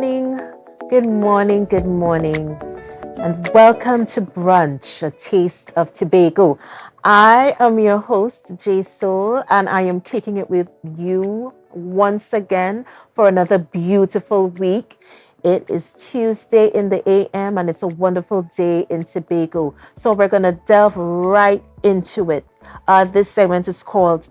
morning, good morning, and welcome to Brunch, a taste of Tobago. I am your host, J Soul, and I am kicking it with you once again for another beautiful week. It is Tuesday in the AM, and it's a wonderful day in Tobago. So we're going to delve right into it. This segment is called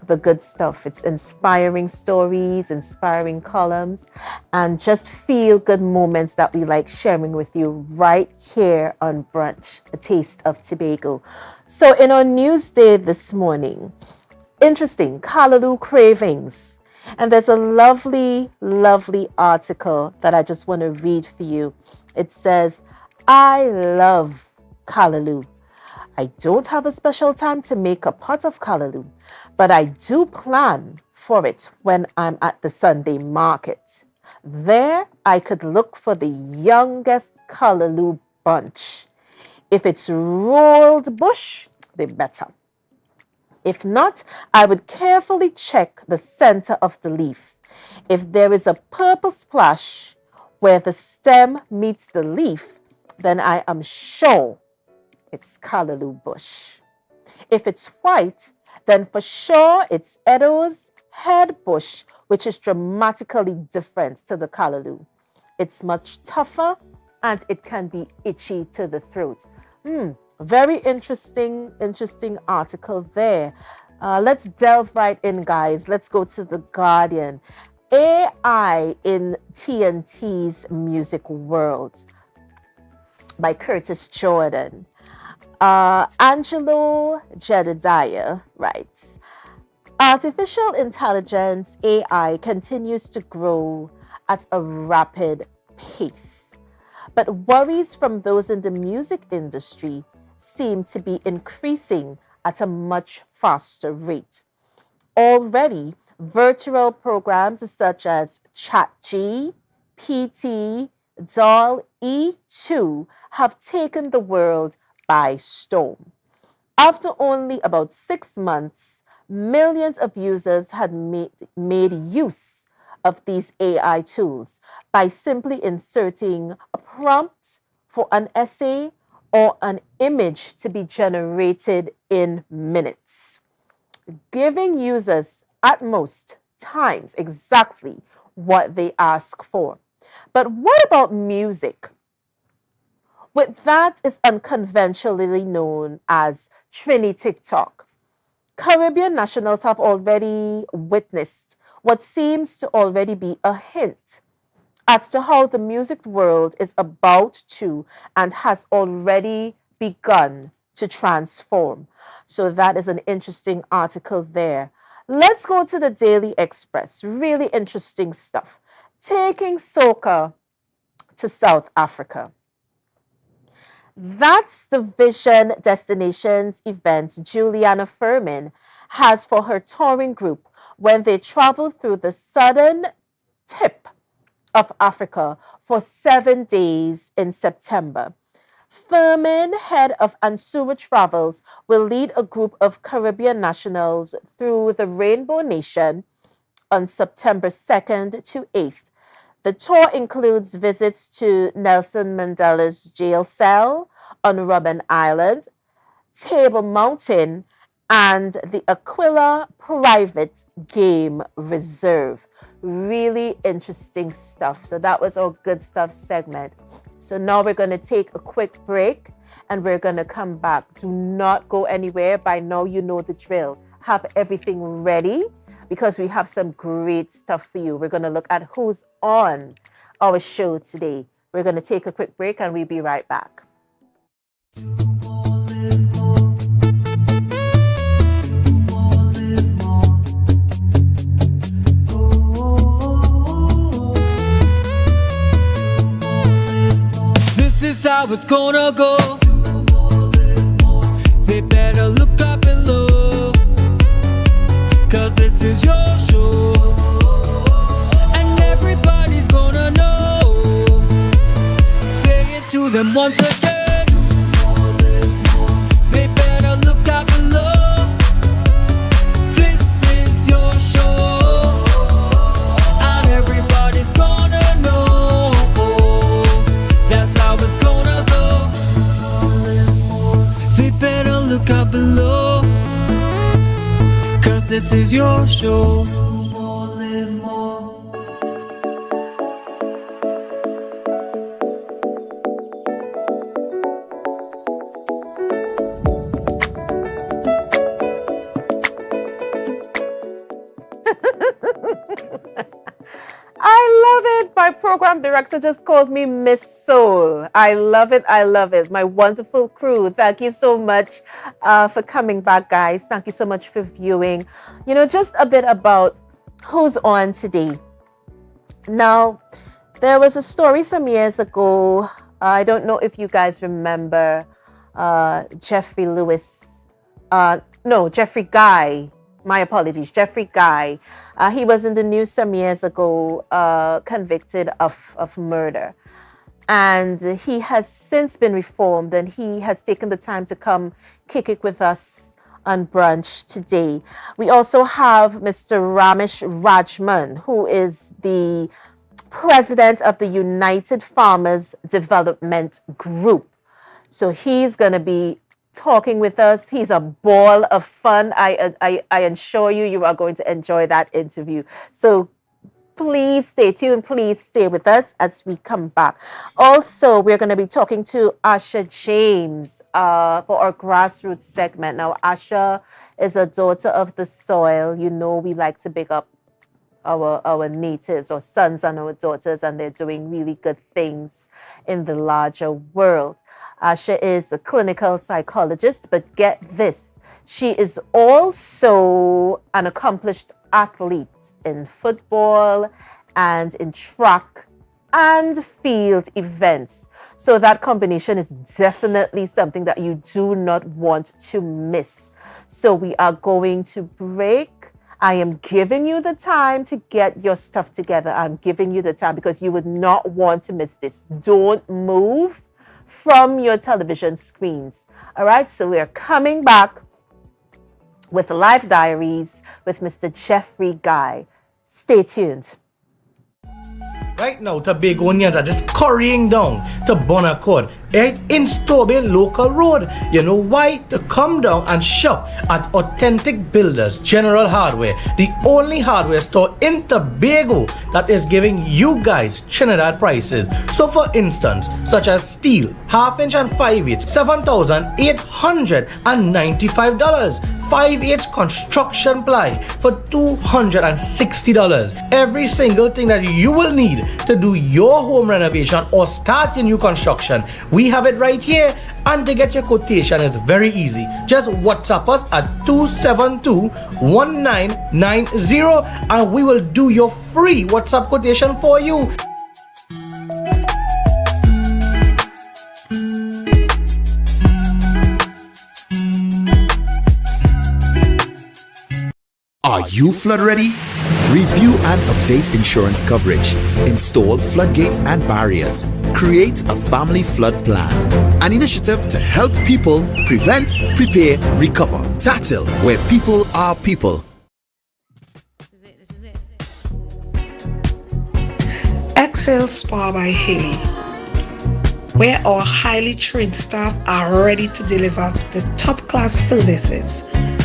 The Good Stuff. It's inspiring stories, inspiring columns, and just feel good moments that we like sharing with you right here on Brunch, a taste of Tobago. So in our news day this morning, interesting, Callaloo cravings. And there's a lovely, lovely article that I just want to read for you. It says, I love Callaloo. I don't have a special time to make a pot of Callaloo, but I do plan for it when I'm at the Sunday market. There, I could look for the youngest Callaloo bunch. If it's rolled bush, the better. If not, I would carefully check the center of the leaf. If there is a purple splash where the stem meets the leaf, then I am sure it's Callaloo bush. If it's white, then for sure it's Edo's head bush, which is dramatically different to the Callaloo. It's much tougher and it can be itchy to the throat. Very interesting article there. Let's delve right in, guys. Let's go to The Guardian. AI in TNT's music world by Curtis Jordan. Angelo Jedediah writes, artificial intelligence, AI, continues to grow at a rapid pace, but worries from those in the music industry seem to be increasing at a much faster rate. Already, virtual programs such as ChatGPT, DALL-E 2 have taken the world by storm. After only about 6 months, millions of users had made use of these AI tools by simply inserting a prompt for an essay or an image to be generated in minutes, giving users at most times exactly what they ask for. But what about music? With that is unconventionally known as Trini TikTok. Caribbean nationals have already witnessed what seems to already be a hint as to how the music world is about to and has already begun to transform. So that is an interesting article there. Let's go to the Daily Express. Really interesting stuff. Taking soca to South Africa. That's the Vision Destinations event Juliana Furman has for her touring group when they travel through the southern tip of Africa for 7 days in September. Furman, head of Ansura Travels, will lead a group of Caribbean nationals through the Rainbow Nation on September 2nd to 8th. The tour includes visits to Nelson Mandela's jail cell on Robben Island, Table Mountain, and the Aquila Private Game Reserve. Really interesting stuff. So that was our good stuff segment. So now we're going to take a quick break and we're going to come back. Do not go anywhere. By now you know the drill. Have everything ready, because we have some great stuff for you. We're going to look at who's on our show today. We're going to take a quick break and we'll be right back. This is how it's gonna go. They better look up below, 'cause this is your show, and everybody's gonna know. Say it to them once again. They better look up below. This is your show, and everybody's gonna know. this is your show. More, live more. I love it. My program director just called me Miss Soul. I love it. I love it. My wonderful crew. Thank you so much for coming back, guys. Thank you so much for viewing. You know, just a bit about who's on today. Now, there was a story some years ago. I don't know if you guys remember Jeffrey Guy. My apologies, Jeffrey Guy. He was in the news some years ago, convicted of murder. And he has since been reformed, and he has taken the time to come kick it with us on Brunch today. We also have Mr. Ramesh Rajman, who is the president of the United Farmers Development Group. So he's going to be talking with us. He's a ball of fun. I assure you, you are going to enjoy that interview. So please stay tuned. Please stay with us as we come back. Also, we're going to be talking to Asha James for our grassroots segment. Now, Asha is a daughter of the soil. You know, we like to big up our natives, our sons and our daughters, and they're doing really good things in the larger world. Asha is a clinical psychologist, but get this, she is also an accomplished athlete in football and in track and field events. So that combination is definitely something that you do not want to miss. So we are going to break. I am giving you the time to get your stuff together. I'm giving you the time because you would not want to miss this. Don't move from your television screens. All right, so we're coming back with Life Diaries with Mr. Jeffrey Guy. Stay tuned. Right now, Tobagonians are just currying down to Bonaccord, right in Stobie Local Road. You know why? To come down and shop at Authentic Builders General Hardware, the only hardware store in Tobago that is giving you guys Trinidad prices. So for instance, such as steel, half-inch and 5/8, $7,895. 5/8 construction ply for $260. Every single thing that you will need to do your home renovation or start your new construction, we have it right here. And to get your quotation, it's very easy. Just WhatsApp us at 272-1990 and we will do your free WhatsApp quotation for you. Are you flood ready? Review and update insurance coverage. Install floodgates and barriers. Create a family flood plan. An initiative to help people prevent, prepare, recover. TATIL, where people are people. This is it. Excel Spa by Haley, where our highly trained staff are ready to deliver the top-class services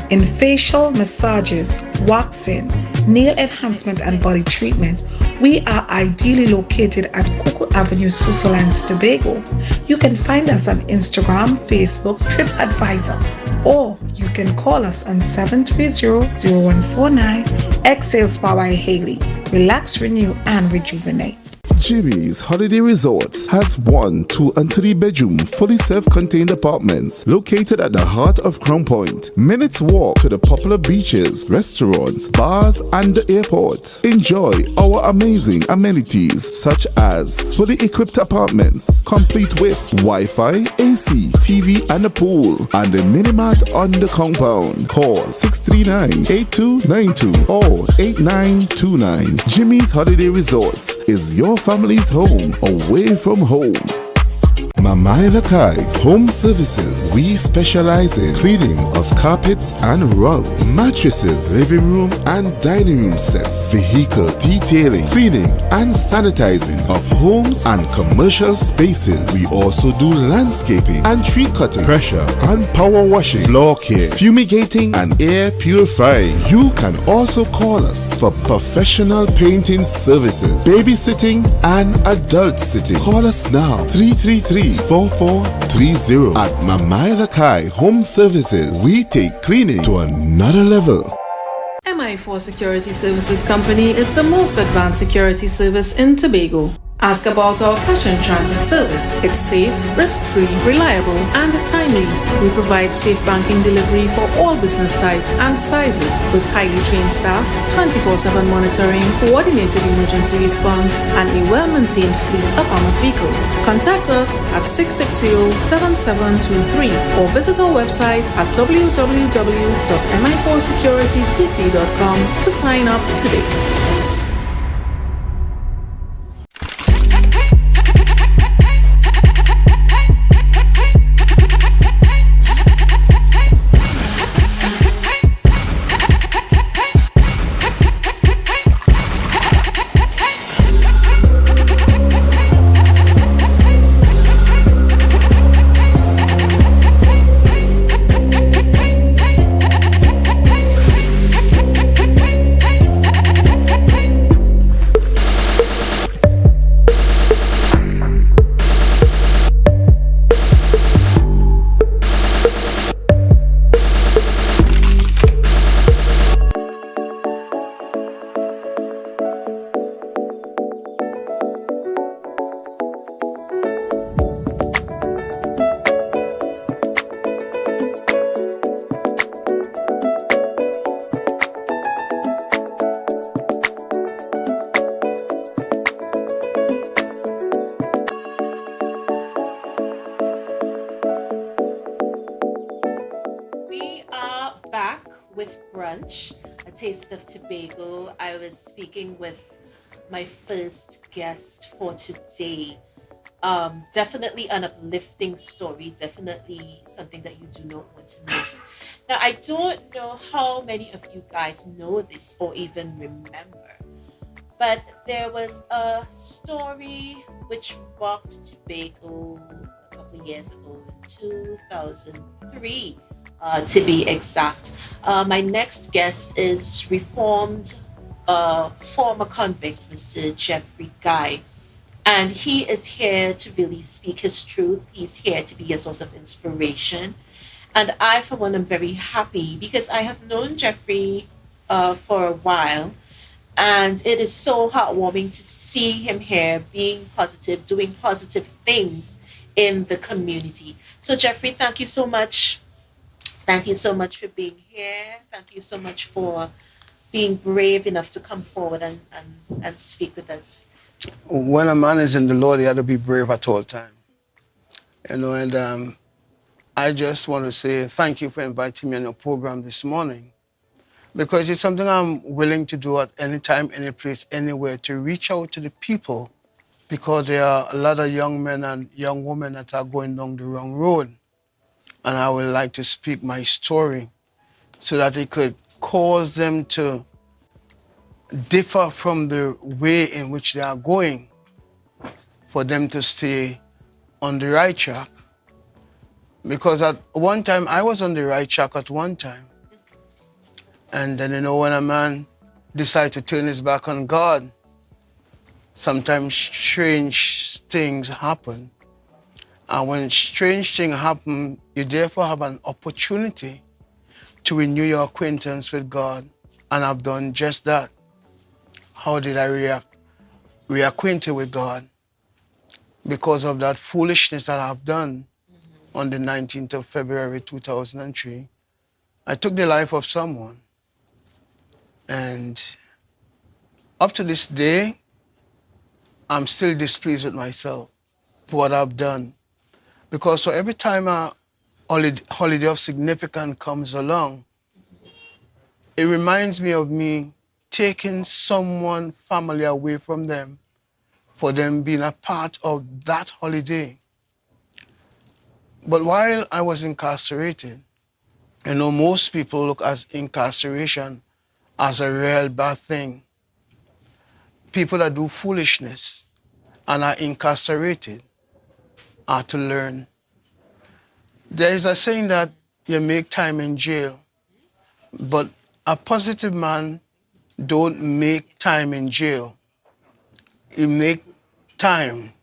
in facial massages, waxing, nail enhancement and body treatment. We are ideally located at Coco Avenue, Switzerland, Tobago. You can find us on Instagram, Facebook, TripAdvisor, or you can call us on 730-0149. Exhale Spa by Haley. Relax, renew, and rejuvenate. Jimmy's Holiday Resorts has 1, 2, and 3 bedroom, fully self-contained apartments located at the heart of Crown Point. Minutes walk to the popular beaches, restaurants, bars, and the airport. Enjoy our amazing amenities such as fully equipped apartments, complete with Wi-Fi, AC, TV, and a pool, and a mini-mart on the compound. Call 639-8292 or 8929. Jimmy's Holiday Resorts is your family's home away from home. Mamai Lakai Home Services. We specialize in cleaning of carpets and rugs, mattresses, living room and dining room sets, vehicle detailing, cleaning and sanitizing of homes and commercial spaces. We also do landscaping and tree cutting, pressure and power washing, floor care, fumigating and air purifying. You can also call us for professional painting services, babysitting and adult sitting. Call us now 333-4430 at Mamai Lakai Home Services. We take cleaning to another level. MI4 Security Services Company is the most advanced security service in Tobago. Ask about our cash and transit service. It's safe, risk-free, reliable, and timely. We provide safe banking delivery for all business types and sizes with highly trained staff, 24/7 monitoring, coordinated emergency response, and a well-maintained fleet of armored vehicles. Contact us at 660-7723 or visit our website at www.mi4securitytt.com to sign up today. With Brunch, a taste of Tobago. I was speaking with my first guest for today. Definitely an uplifting story, definitely something that you do not want to miss. Now, I don't know how many of you guys know this or even remember, but there was a story which rocked Tobago a couple of years ago in 2003. To be exact. My next guest is reformed former convict, Mr. Jeffrey Guy. And he is here to really speak his truth. He's here to be a source of inspiration. And I, for one, am very happy because I have known Jeffrey for a while. And it is so heartwarming to see him here being positive, doing positive things in the community. So, Jeffrey, thank you so much. Thank you so much for being here. Thank you so much for being brave enough to come forward and speak with us. When a man is in the Lord, he had to be brave at all time. And I just want to say thank you for inviting me on your program this morning, because it's something I'm willing to do at any time, any place, anywhere, to reach out to the people, because there are a lot of young men and young women that are going down the wrong road. And I would like to speak my story so that it could cause them to differ from the way in which they are going, for them to stay on the right track. Because at one time, I was on the right track at one time. And then, when a man decides to turn his back on God, sometimes strange things happen. And when strange things happen, you therefore have an opportunity to renew your acquaintance with God. And I've done just that. How did I reacquainted with God? Because of that foolishness that I've done on the 19th of February 2003. I took the life of someone. And up to this day, I'm still displeased with myself for what I've done. Because so every time a holiday of significance comes along, it reminds me of me taking someone, family away from them, for them being a part of that holiday. But while I was incarcerated, you know, most people look at incarceration as a real bad thing. People that do foolishness and are incarcerated are to learn. There is a saying that you make time in jail, but a positive man don't make time in jail. He make time.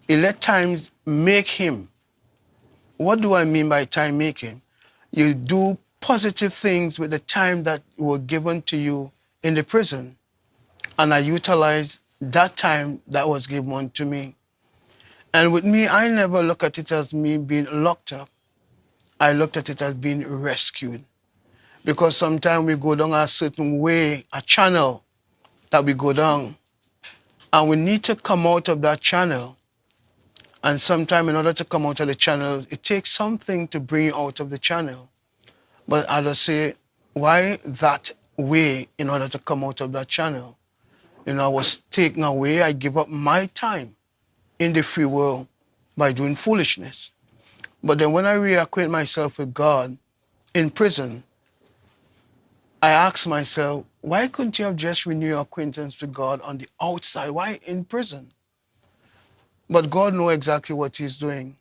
He let time make him. What do I mean by time making? You do positive things with the time that were given to you in the prison. And I utilize that time that was given to me. And with me, I never look at it as me being locked up. I looked at it as being rescued. Because sometimes we go down a certain way, a channel that we go down. And we need to come out of that channel. And sometimes in order to come out of the channel, it takes something to bring you out of the channel. But I just say, why that way in order to come out of that channel? You know, I was taken away. I give up my time in the free world by doing foolishness. But then when I reacquaint myself with God in prison, I ask myself, why couldn't you have just renewed your acquaintance with God on the outside? Why in prison? But God knows exactly what he's doing.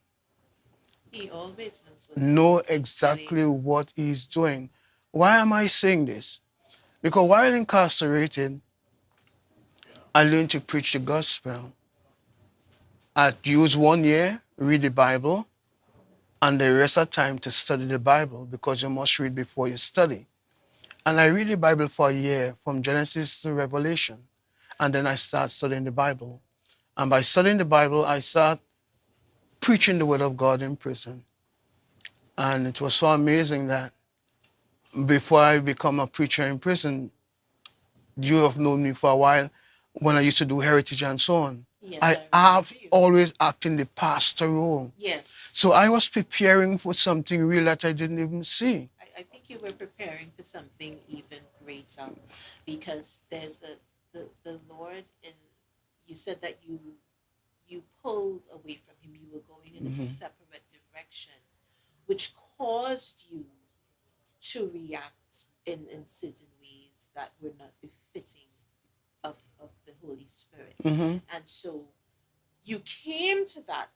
He always knows what Know he's exactly doing. what he's doing. Why am I saying this? Because while incarcerated, I learned to preach the gospel. I used 1 year, read the Bible, and the rest of the time to study the Bible, because you must read before you study. And I read the Bible for a year, from Genesis to Revelation. And then I start studying the Bible. And by studying the Bible, I start preaching the word of God in prison. And it was so amazing that before I become a preacher in prison, you have known me for a while, when I used to do heritage and so on. Yes, I remember have you. always acted in the pastor role. Yes. So I was preparing for something real that I didn't even see. I think you were preparing for something even greater, because there's the Lord, and you said that you pulled away from him. You were going in a separate direction, which caused you to react in certain ways that were not befitting of the Holy Spirit. And so you came to that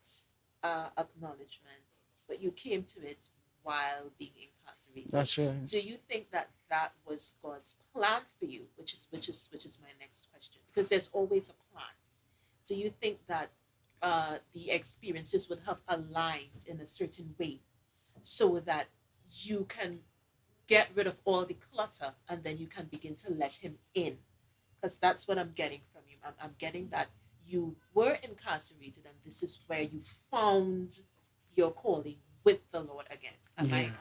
acknowledgement, but you came to it while being incarcerated. That's right. Do you think that that was God's plan for you? Which is my next question, because there's always a plan. Do you think that the experiences would have aligned in a certain way so that you can get rid of all the clutter and then you can begin to let him in? Because that's what I'm getting from you. I'm getting that you were incarcerated and this is where you found your calling with the Lord again. Am I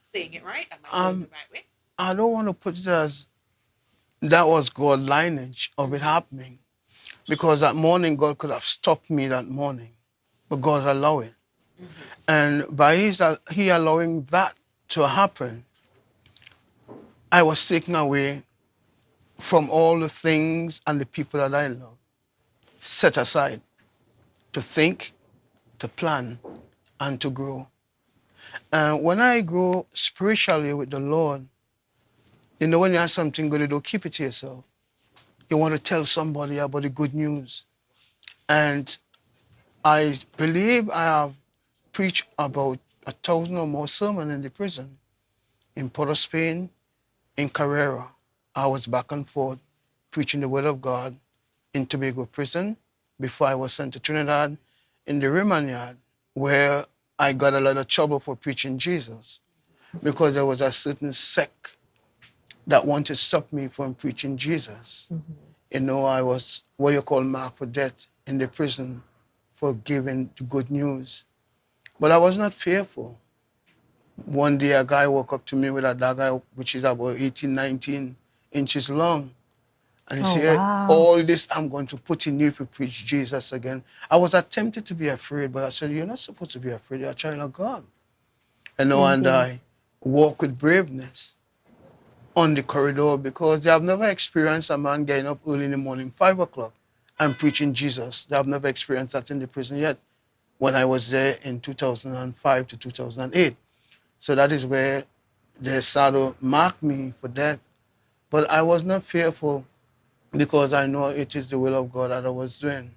saying it right? Am I going the right way? I don't want to put it as that was God's lineage of it happening. Because that morning, God could have stopped me that morning. But God allowed it. And by he allowing that to happen, I was taken away from all the things and the people that I love, set aside to think, to plan, and to grow. And when I grow spiritually with the Lord, you know, when you have something good to do, keep it to yourself. You want to tell somebody about the good news. And I believe I have preached about 1,000 or more sermons in the prison. In Port of Spain, in Carrera, I was back and forth preaching the word of God in Tobago prison before I was sent to Trinidad in the remand yard, where I got a lot of trouble for preaching Jesus, because there was a certain sect that wanted to stop me from preaching Jesus. You know, I was what you call marked for death in the prison for giving the good news. But I was not fearful. One day a guy walked up to me with a dagger, which is about 18, 19 inches long. And he said, wow. all this I'm going to put in you if you preach Jesus again. I was tempted to be afraid, but I said, you're not supposed to be afraid. You're a child of God. You know, and I walk with braveness on the corridor, because they have never experienced a man getting up early in the morning, 5 o'clock, and preaching Jesus. They have never experienced that in the prison yet. when I was there in 2005 to 2008. So that is where they started to mark me for death. But I was not fearful because I know it is the will of God that I was doing.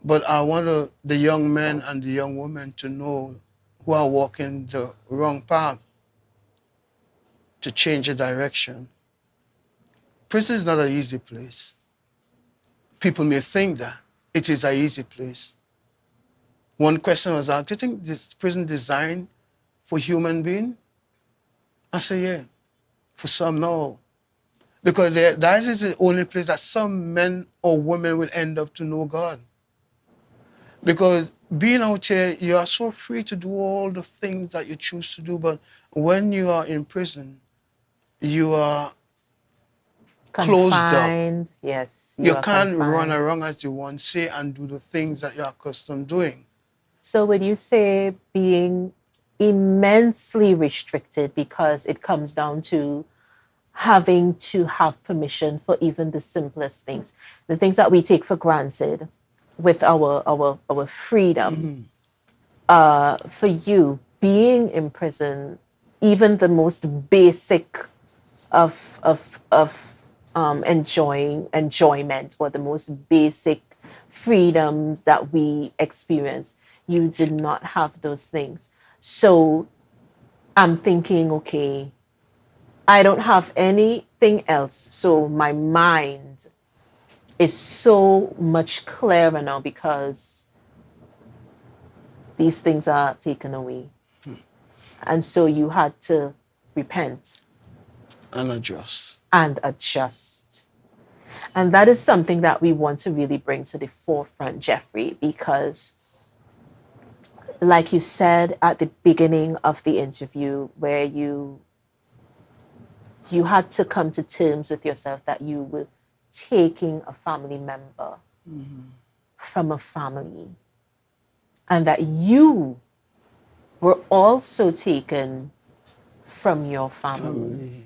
But I want the young men and the young women to know who are walking the wrong path to change the direction. Prison is not an easy place. People may think that it is an easy place. One question was asked, do you think this prison designed for human being? I say, yeah. For some, no. Because that is the only place that some men or women will end up to know God. Because being out here, you are so free to do all the things that you choose to do, but when you are in prison, you are closed up. Confined. Yes, You are can't run confined. around as you want, say and do the things that you're accustomed doing. So when you say being immensely restricted because it comes down to having to have permission for even the simplest things, the things that we take for granted with our freedom, for you being in prison, even the most basic of enjoyment or the most basic freedoms that we experience, you did not have those things. So I'm thinking, okay, I don't have anything else. So my mind is so much clearer now because these things are taken away. And so you had to repent And adjust. and adjust. And that is something that we want to really bring to the forefront, Jeffrey, because like you said at the beginning of the interview, where you had to come to terms with yourself that you were taking a family member from a family, and that you were also taken from your family.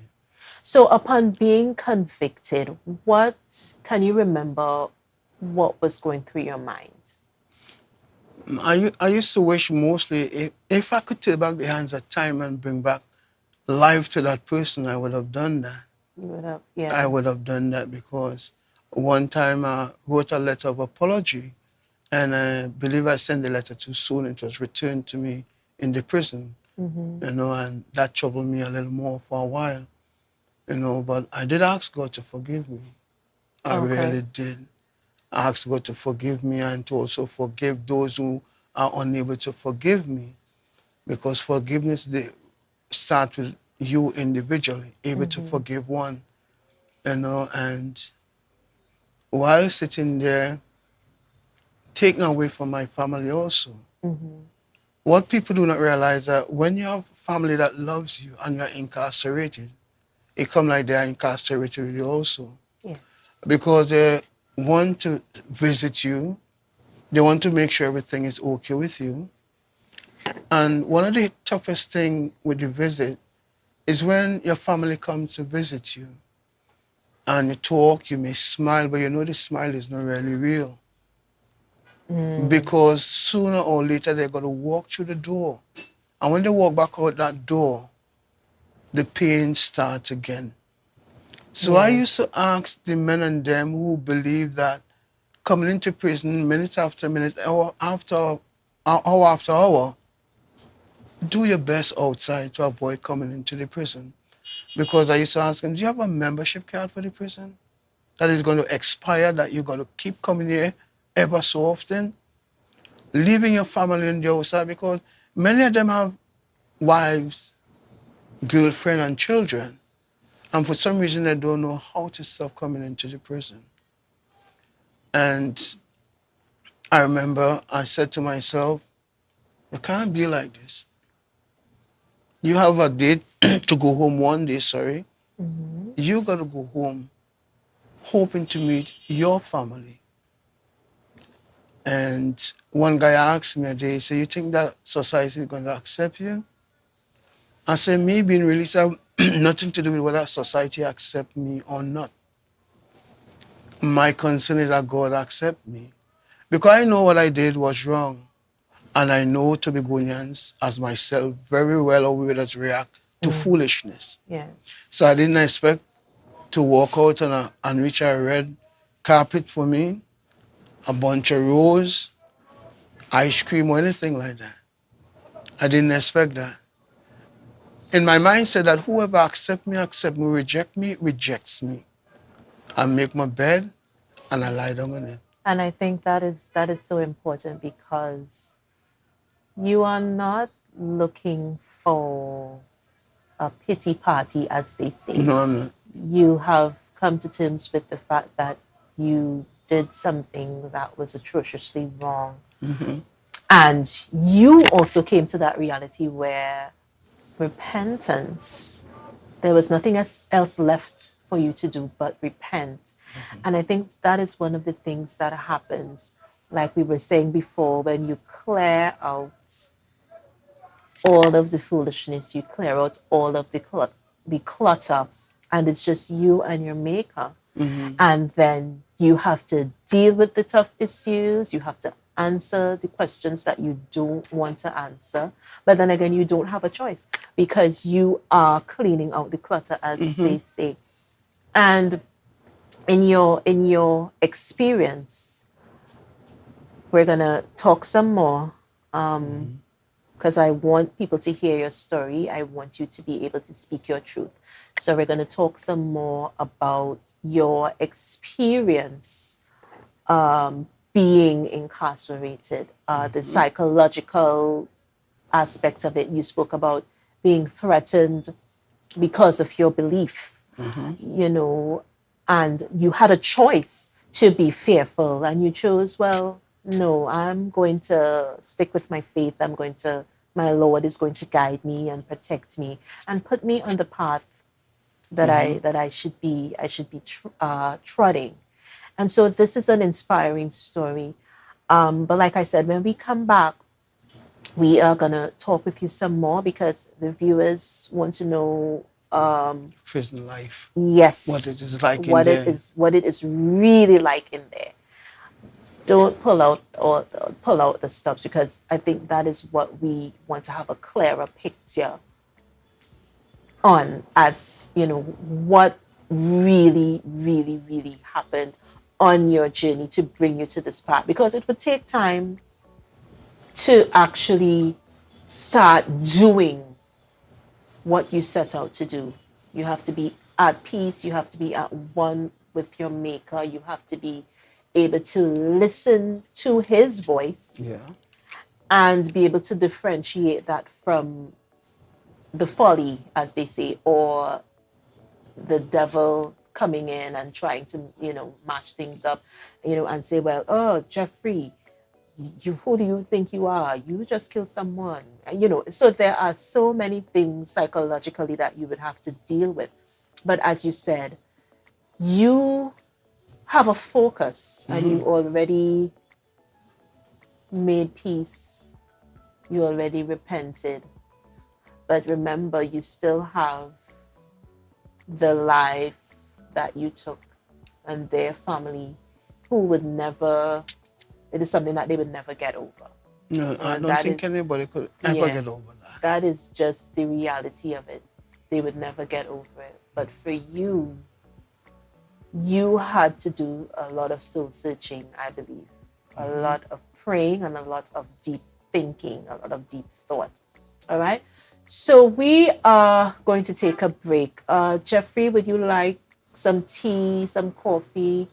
So upon being convicted, what can you remember what was going through your mind? I used to wish mostly if I could take back the hands of time and bring back life to that person, I would have done that. You would have, yeah. I would have done that because one time I wrote a letter of apology, and I believe I sent the letter too soon. It was returned to me in the prison, and that troubled me a little more for a while, but I did ask God to forgive me. I really did. I asked God to forgive me and to also forgive those who are unable to forgive me, because forgiveness starts with you individually, able to forgive one, and while sitting there, taken away from my family also. What people do not realize that when you have family that loves you and you're incarcerated, it comes like they are incarcerated with you also. Yes. Because they want to visit you, they want to make sure everything is okay with you. And one of the toughest things with the visit is when your family comes to visit you and you talk, you may smile, but you know the smile is not really real. Because sooner or later they're going to walk through the door. And when they walk back out that door, the pain starts again. So I used to ask the men and them who believe that coming into prison minute after minute, hour after hour, do your best outside to avoid coming into the prison. Because I used to ask them, do you have a membership card for the prison that is going to expire, that you're going to keep coming here ever so often? Leaving your family on the outside, because many of them have wives, girlfriend, and children. And for some reason, they don't know how to stop coming into the prison. And I remember I said to myself, it can't be like this. You have a date to go home one day, sorry. You got to go home hoping to meet your family. And one guy asked me a day, he said, you think that society is going to accept you? I said, me being released have nothing to do with whether society accept me or not. My concern is that God accept me. Because I know what I did was wrong. And I know Tobagonians, as myself, very well how we would react to foolishness. Yeah. So I didn't expect to walk out and reach a red carpet for me, a bunch of rose, ice cream, or anything like that. I didn't expect that. In my mind said that whoever accept me, rejects me. I make my bed and I lie down on it. And I think that is so important because you are not looking for a pity party, as they say. No, I'm not. You have come to terms with the fact that you did something that was atrociously wrong. And you also came to that reality where repentance, there was nothing else left for you to do but repent. And I think that is one of the things that happens, like we were saying before, when you clear out all of the foolishness, you clear out all of the clutter, and it's just you and your maker. And then you have to deal with the tough issues, you have to answer the questions that you don't want to answer, but then again you don't have a choice because you are cleaning out the clutter, as they say. And in your experience, we're gonna talk some more because I want people to hear your story. I want you to be able to speak your truth. So we're going to talk some more about your experience being incarcerated, the psychological aspect of it. You spoke about being threatened because of your belief, you know, and you had a choice to be fearful and you chose, well, no, I'm going to stick with my faith. My Lord is going to guide me and protect me and put me on the path that I should be trotting. And so this is an inspiring story. But like I said, when we come back, we are gonna talk with you some more because the viewers want to know prison life. Yes. What it is like what in it there. is what it is really like in there. Don't pull out the stops because I think that is what we want to have a clearer picture on, as you know, what really, really, really happened on your journey to bring you to this part, because it would take time to actually start doing what you set out to do. You have to be at peace, you have to be at one with your maker, you have to be able to listen to his voice and be able to differentiate that from the folly, as they say, or the devil coming in and trying to, you know, mash things up, you know, and say, well, oh, Jeffrey, who do you think you are? You just killed someone. You know, so there are so many things psychologically that you would have to deal with. But as you said, you have a focus and you already made peace. You already repented. But remember, you still have the life that you took and their family who would never, it is something that they would never get over. No, I don't think anybody could ever get over that. That is just the reality of it. They would never get over it. But for you, you had to do a lot of soul searching, I believe. A lot of praying and a lot of deep thinking, a lot of deep thought. All right? So we are going to take a break. Jeffrey, would you like some tea, some coffee,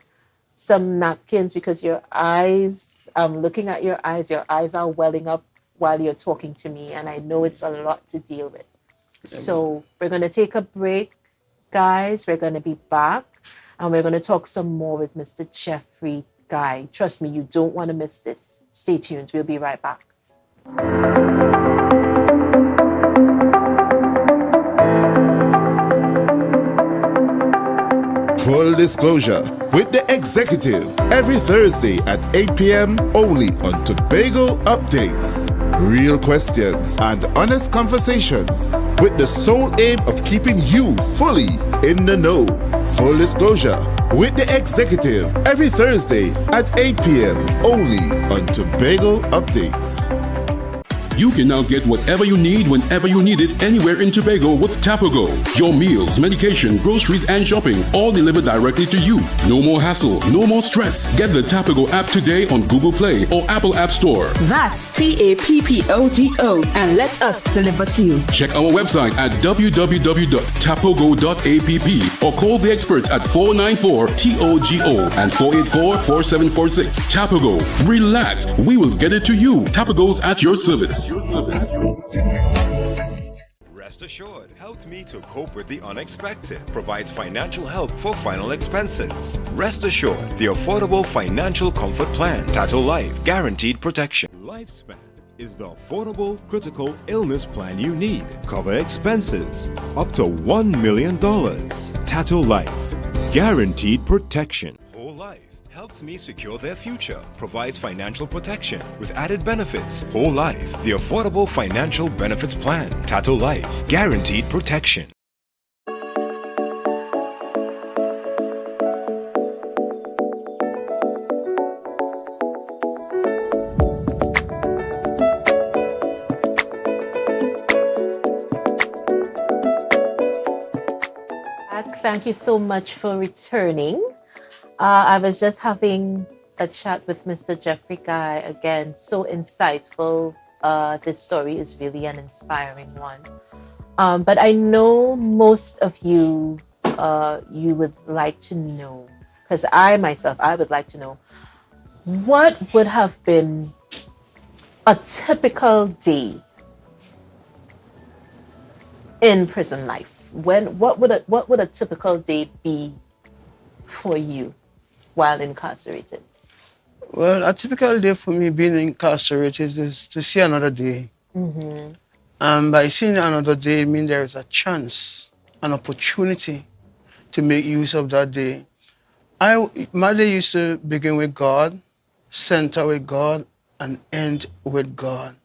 some napkins? Because your eyes, I'm looking at your eyes are welling up while you're talking to me, and I know it's a lot to deal with. So we're going to take a break, guys. We're going to be back, and we're going to talk some more with Mr. Jeffrey Guy. Trust me, you don't want to miss this. Stay tuned. We'll be right back. Full disclosure with the executive every Thursday at 8 p.m. only on Tobago Updates. Real questions and honest conversations with the sole aim of keeping you fully in the know. Full disclosure with the executive every Thursday at 8 p.m. only on Tobago Updates. You can now get whatever you need whenever you need it anywhere in Tobago with Tobago. Your meals, medication, groceries, and shopping all delivered directly to you. No more hassle, no more stress. Get the Tobago app today on Google Play or Apple App Store. That's TAPPOGO and let us deliver to you. Check our website at www.tapogo.app or call the experts at 494-TOGO and 484-4746. Tapago. Relax. We will get it to you. Tapago's at your service. Rest Assured helped me to cope with the unexpected. Provides financial help for final expenses. Rest Assured, the affordable financial comfort plan. Tattoo Life, guaranteed protection. Lifespan is the affordable critical illness plan you need. Cover expenses up to $1 million. Tattoo Life, guaranteed protection. Whole Life helps me secure their future. Provides financial protection with added benefits. Whole Life, the affordable financial benefits plan. Tattoo Life, guaranteed protection. Thank you so much for returning. I was just having a chat with Mr. Jeffrey Guy again. So insightful. This story is really an inspiring one. But I know most of you, you would like to know, because I would like to know, what would have been a typical day in prison life? What would a typical day be for you while incarcerated? Well, a typical day for me being incarcerated is to see another day. Mm-hmm. And by seeing another day, it means there is a chance, an opportunity to make use of that day. My day used to begin with God, center with God, and end with God.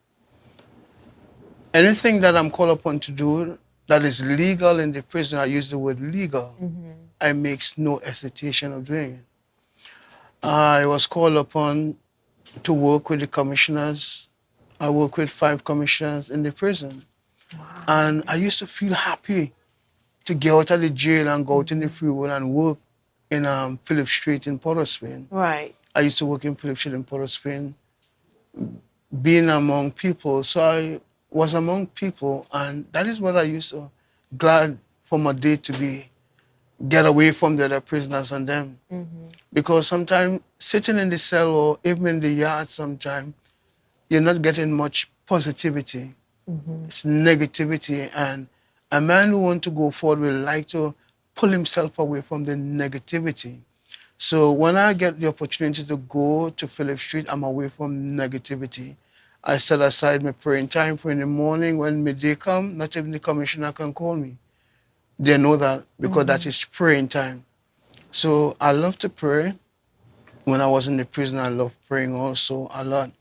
Anything that I'm called upon to do that is legal in the prison, I use the word legal, I makes no hesitation of doing it. I was called upon to work with the commissioners. I work with 5 commissioners in the prison. Wow. And I used to feel happy to get out of the jail and go out in the free world and work in Phillip Street in Port of Spain. Right. I used to work in Phillip Street in Port of Spain, being among people. So I was among people, and that is what I used to glad for my day to be, get away from the other prisoners and them. Because sometimes sitting in the cell or even in the yard sometimes, you're not getting much positivity. It's negativity, and a man who wants to go forward will like to pull himself away from the negativity. So when I get the opportunity to go to Phillip Street, I'm away from negativity. I set aside my praying time for in the morning. When midday come, not even the commissioner can call me. They know that because that is praying time. So I love to pray. When I was in the prison, I loved praying also a lot.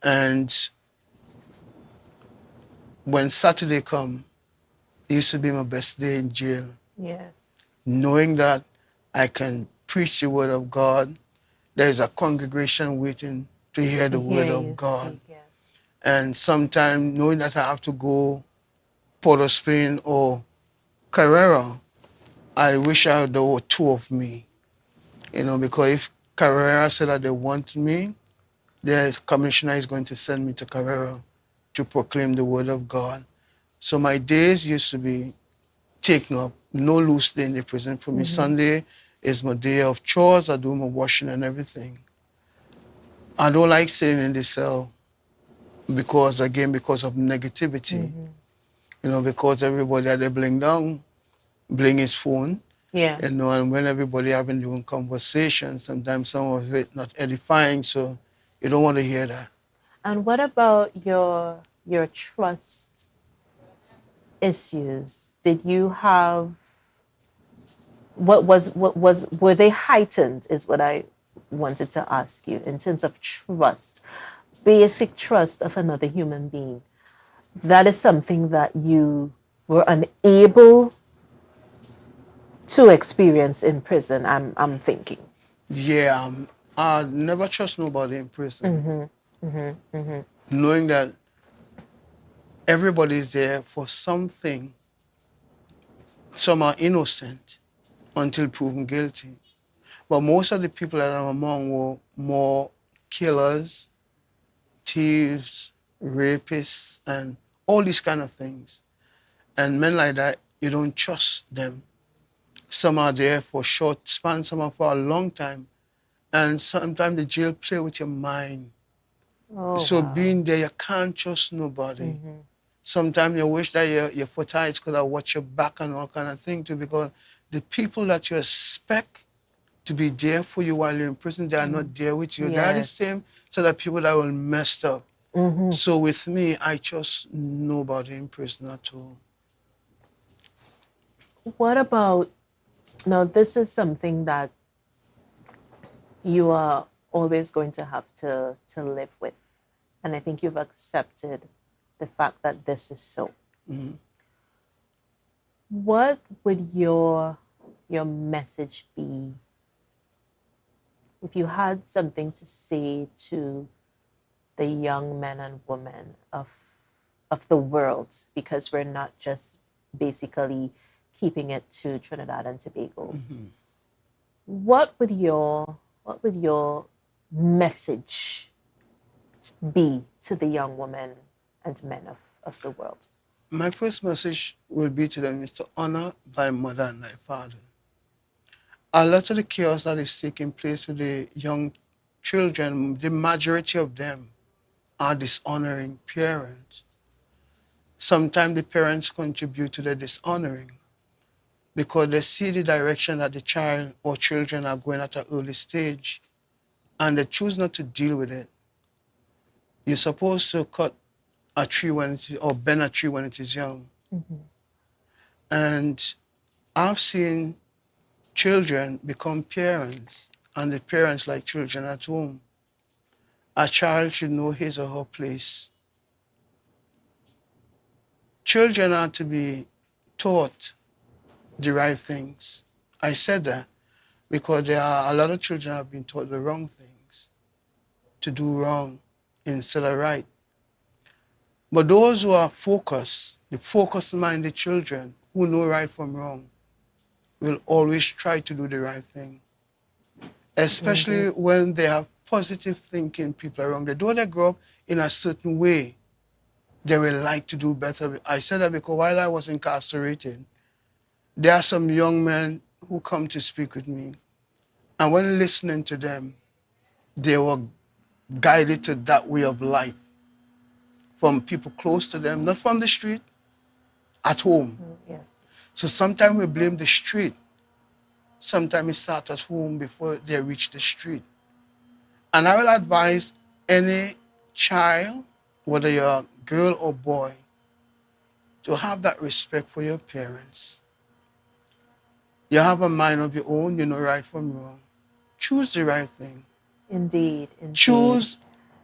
And when Saturday come, it used to be my best day in jail. Yes. Knowing that I can preach the word of God, there is a congregation waiting to hear the word of God. Yes. And sometimes knowing that I have to go Port of Spain or Carrera, I wish there were 2 of me. Because if Carrera said that they want me, the commissioner is going to send me to Carrera to proclaim the word of God. So my days used to be taken up, no loose day in the prison. For me, Sunday is my day of chores. I do my washing and everything. I don't like staying in the cell because of negativity. Because everybody they bling his phone. Yeah. And when everybody having their own conversation, sometimes some of it not edifying, so you don't want to hear that. And what about your trust issues? Did you have were they heightened is what I wanted to ask you in terms of trust, basic trust of another human being. That is something that you were unable to experience in prison, I'm thinking. Yeah, I never trust nobody in prison. Knowing that Everybody's there for something. Some are innocent until proven guilty. But most of the people that I'm among were more killers, thieves, rapists, and all these kind of things. And men like that, you don't trust them. Some are there for short span, some are for a long time. And sometimes the jail play with your mind. Oh, So wow. being there, you can't trust nobody. Mm-hmm. Sometimes you wish that your foot eyes could have watched your back and all kind of thing too, because the people that you expect to be there for you while you're in prison, they are not there with you. They are the Yes. same set of people that will mess up. Mm-hmm. So with me, I trust nobody in prison at all. What about now? This is something that you are always going to have to live with, and I think you've accepted the fact that this is so. Mhm. What would your message be if you had something to say to the young men and women of the world, because we're not just basically keeping it to Trinidad and Tobago? Mhm. What would your message be to the young women and men of the world? My first message will be to them is to honor thy mother and thy father. A lot of the chaos that is taking place with the young children, the majority of them are dishonoring parents. Sometimes the parents contribute to the dishonoring because they see the direction that the child or children are going at an early stage and they choose not to deal with it. You're supposed to cut a tree when it is, or bend a tree when it is young. Mm-hmm. And I've seen children become parents and the parents like children at home. A child should know his or her place. Children are to be taught the right things. I said that because there are a lot of children have been taught the wrong things, to do wrong instead of right. But those who are focused, the focused-minded children who know right from wrong, will always try to do the right thing. Especially when they have positive thinking people around them. Though they grow up in a certain way, they will like to do better. I said that because while I was incarcerated, there are some young men who come to speak with me. And when listening to them, they were guided to that way of life from people close to them, not from the street, at home. Yes. So sometimes we blame the street. Sometimes it starts at home before they reach the street. And I will advise any child, whether you're a girl or boy, to have that respect for your parents. You have a mind of your own, you know right from wrong. Choose the right thing. Indeed. Choose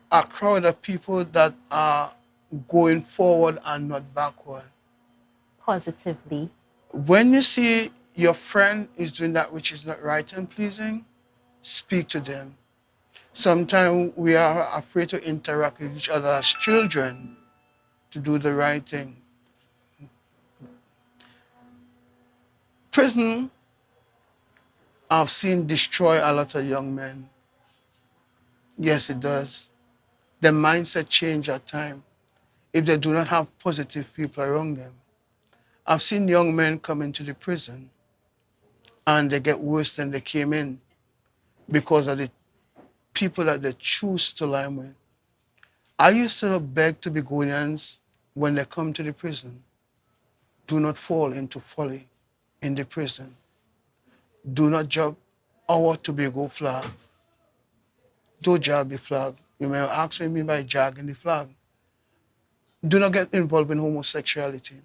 a crowd of people that are going forward and not backward. Positively. When you see your friend is doing that which is not right and pleasing, speak to them. Sometimes we are afraid to interact with each other as children to do the right thing. Prison, I've seen destroy a lot of young men. Yes, it does. Their mindset change at times if they do not have positive people around them. I've seen young men come into the prison and they get worse than they came in because of the people that they choose to lie with. I used to beg to Begonians when they come to the prison, do not fall into folly in the prison. Do not jab our Tobago flag. Don't jag the flag. You may ask me by jagging the flag. Do not get involved in homosexuality.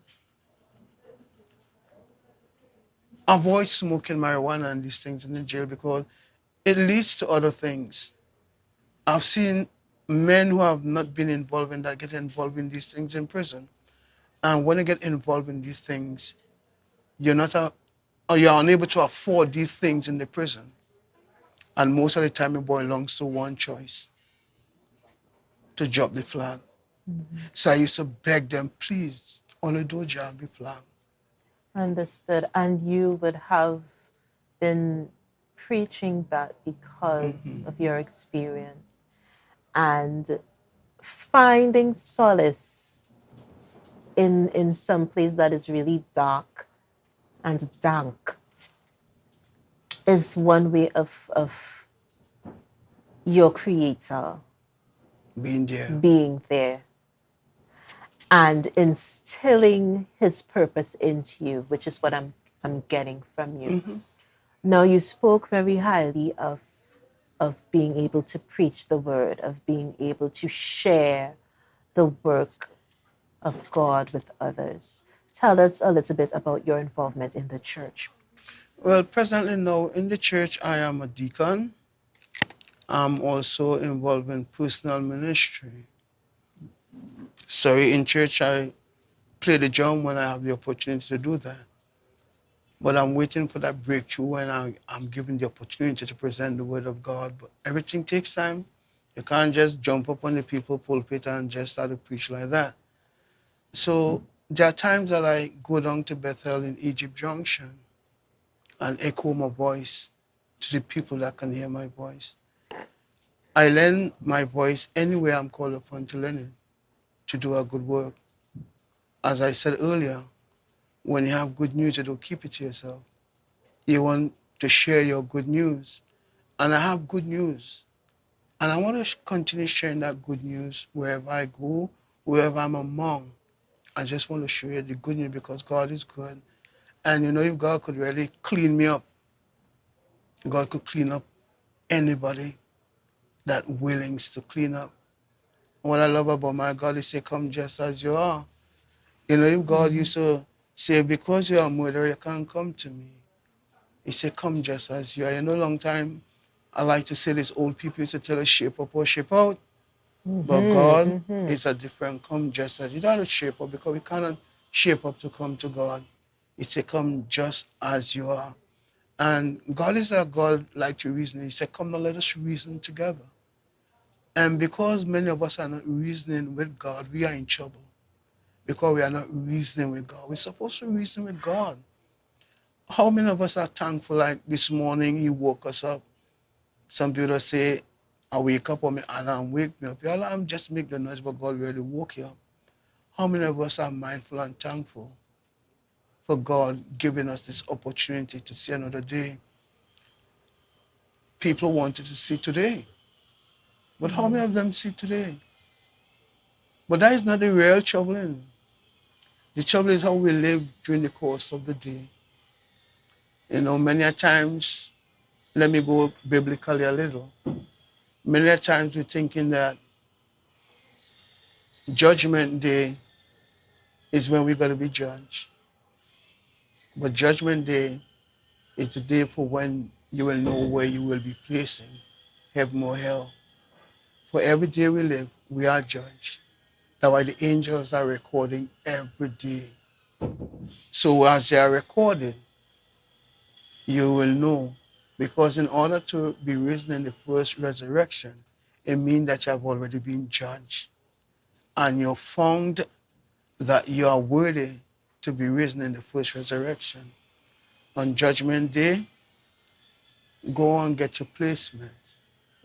Avoid smoking marijuana and these things in the jail because it leads to other things. I've seen men who have not been involved in that get involved in these things in prison. And when you get involved in these things, you're unable to afford these things in the prison. And most of the time it belongs to one choice, to drop the flag. So I used to beg them, please, only do jog the flag. Understood. And you would have been preaching that because of your experience and finding solace in some place that is really dark and dank is one way of your creator being there and instilling his purpose into you, which is what I'm getting from you. Now you spoke very highly of being able to preach the word, of being able to share the work of God with others. Tell us a little bit about your involvement in the church. Well, presently now in the church, I am a deacon. I'm also involved in personal ministry. So in church, I play the drum when I have the opportunity to do that. But I'm waiting for that breakthrough when I'm given the opportunity to present the word of God. But everything takes time. You can't just jump up on the people pulpit and just start to preach like that. So there are times that I go down to Bethel in Egypt Junction and echo my voice to the people that can hear my voice. I lend my voice anywhere I'm called upon to lend it, to do a good work. As I said earlier, when you have good news, you don't keep it to yourself. You want to share your good news. And I have good news. And I want to continue sharing that good news wherever I go, wherever I'm among. I just want to show you the good news because God is good. And you know, if God could really clean me up, God could clean up anybody that willings to clean up. What I love about my God is say, come just as you are. You know, if God used to say, because you're a murderer, you can't come to me. He said, come just as you are. You know, long time, I like to say this, old people used to tell us, shape up or shape out. But God is a different come just as. You don't have to shape up because we cannot shape up to come to God. He said, come just as you are. And God is a God like to reason. He said, come now, let us reason together. And because many of us are not reasoning with God, we are in trouble. Because we are not reasoning with God. We're supposed to reason with God. How many of us are thankful like this morning He woke us up? Some people say, I wake up or my alarm wake me up. Your alarm just make the noise, but God really woke you up. How many of us are mindful and thankful for God giving us this opportunity to see another day? People wanted to see today. But how many of them see today? But that is not the real trouble. The trouble is how we live during the course of the day. You know, many a times, let me go biblically a little. Many a times we're thinking that Judgment Day is when we're going to be judged. But Judgment Day is the day for when you will know where you will be placing, heaven or hell. For every day we live, we are judged. That's why the angels are recording every day. So as they are recorded, you will know. Because in order to be risen in the first resurrection, it means that you have already been judged. And you're found that you are worthy to be risen in the first resurrection. On Judgment Day, go and get your placement.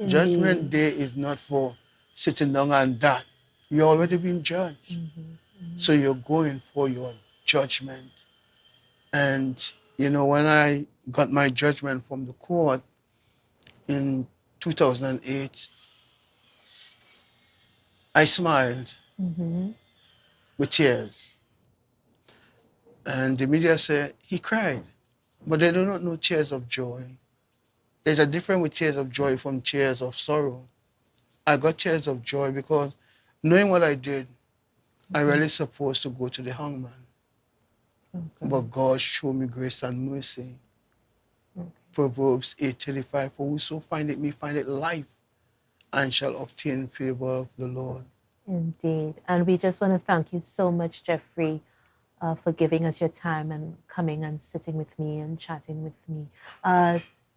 Judgment Day is not for sitting down and that. You're already been judged. So you're going for your judgment. And, you know, when I got my judgment from the court in 2008, I smiled with tears. And the media said, he cried. But they do not know tears of joy. There's a difference with tears of joy from tears of sorrow. I got tears of joy because knowing what I did, I really supposed to go to the hangman. But God showed me grace and mercy. Proverbs 8:35, for whoso findeth me findeth life and shall obtain favor of the Lord. Indeed. And we just want to thank you so much, Jeffrey, for giving us your time and coming and sitting with me and chatting with me.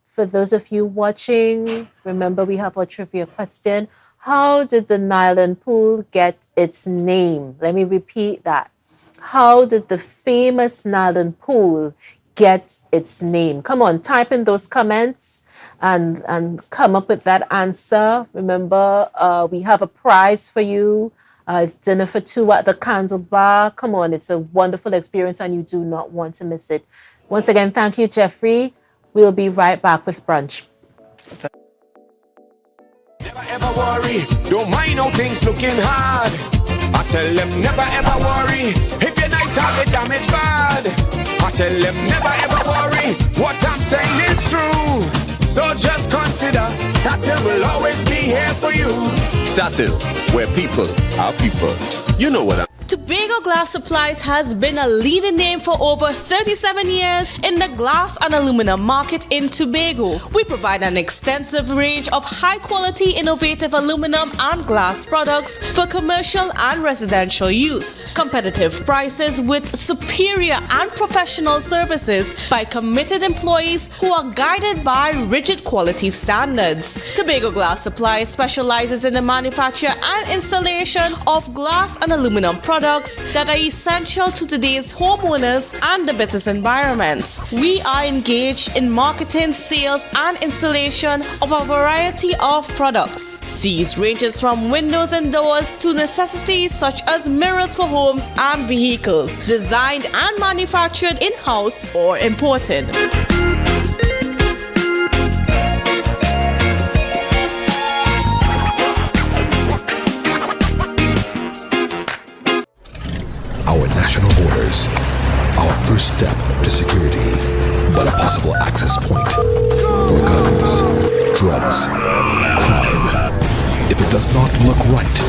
For those of you watching, remember we have our trivia question. How did the Nylon pool get its name? Let me repeat that. How did the famous Nylon pool get its name? Come on, type in those comments and come up with that answer. Remember, we have a prize for you. It's dinner for two at the Candle Bar. Come on, it's a wonderful experience and you do not want to miss it. Once again, thank you, Jeffrey. We'll be right back with brunch. Never ever worry, don't mind how things looking hard. I tell them never ever worry, if you're nice can't be damaged bad. I tell them never ever worry, what I'm saying is true. So just consider, Tatil will always be here for you. Tatil, where people are people. You know what I'm... Tobago Glass Supplies has been a leading name for over 37 years in the glass and aluminum market in Tobago. We provide an extensive range of high-quality, innovative aluminum and glass products for commercial and residential use. Competitive prices with superior and professional services by committed employees who are guided by rigid quality standards. Tobago Glass Supplies specializes in the manufacture and installation of glass and aluminum products that are essential to today's homeowners and the business environment. We are engaged in marketing, sales, and installation of a variety of products. These ranges from windows and doors to necessities such as mirrors for homes and vehicles, designed and manufactured in-house or imported. Our national borders, our first step to security, but a possible access point for guns, drugs, crime. If it does not look right,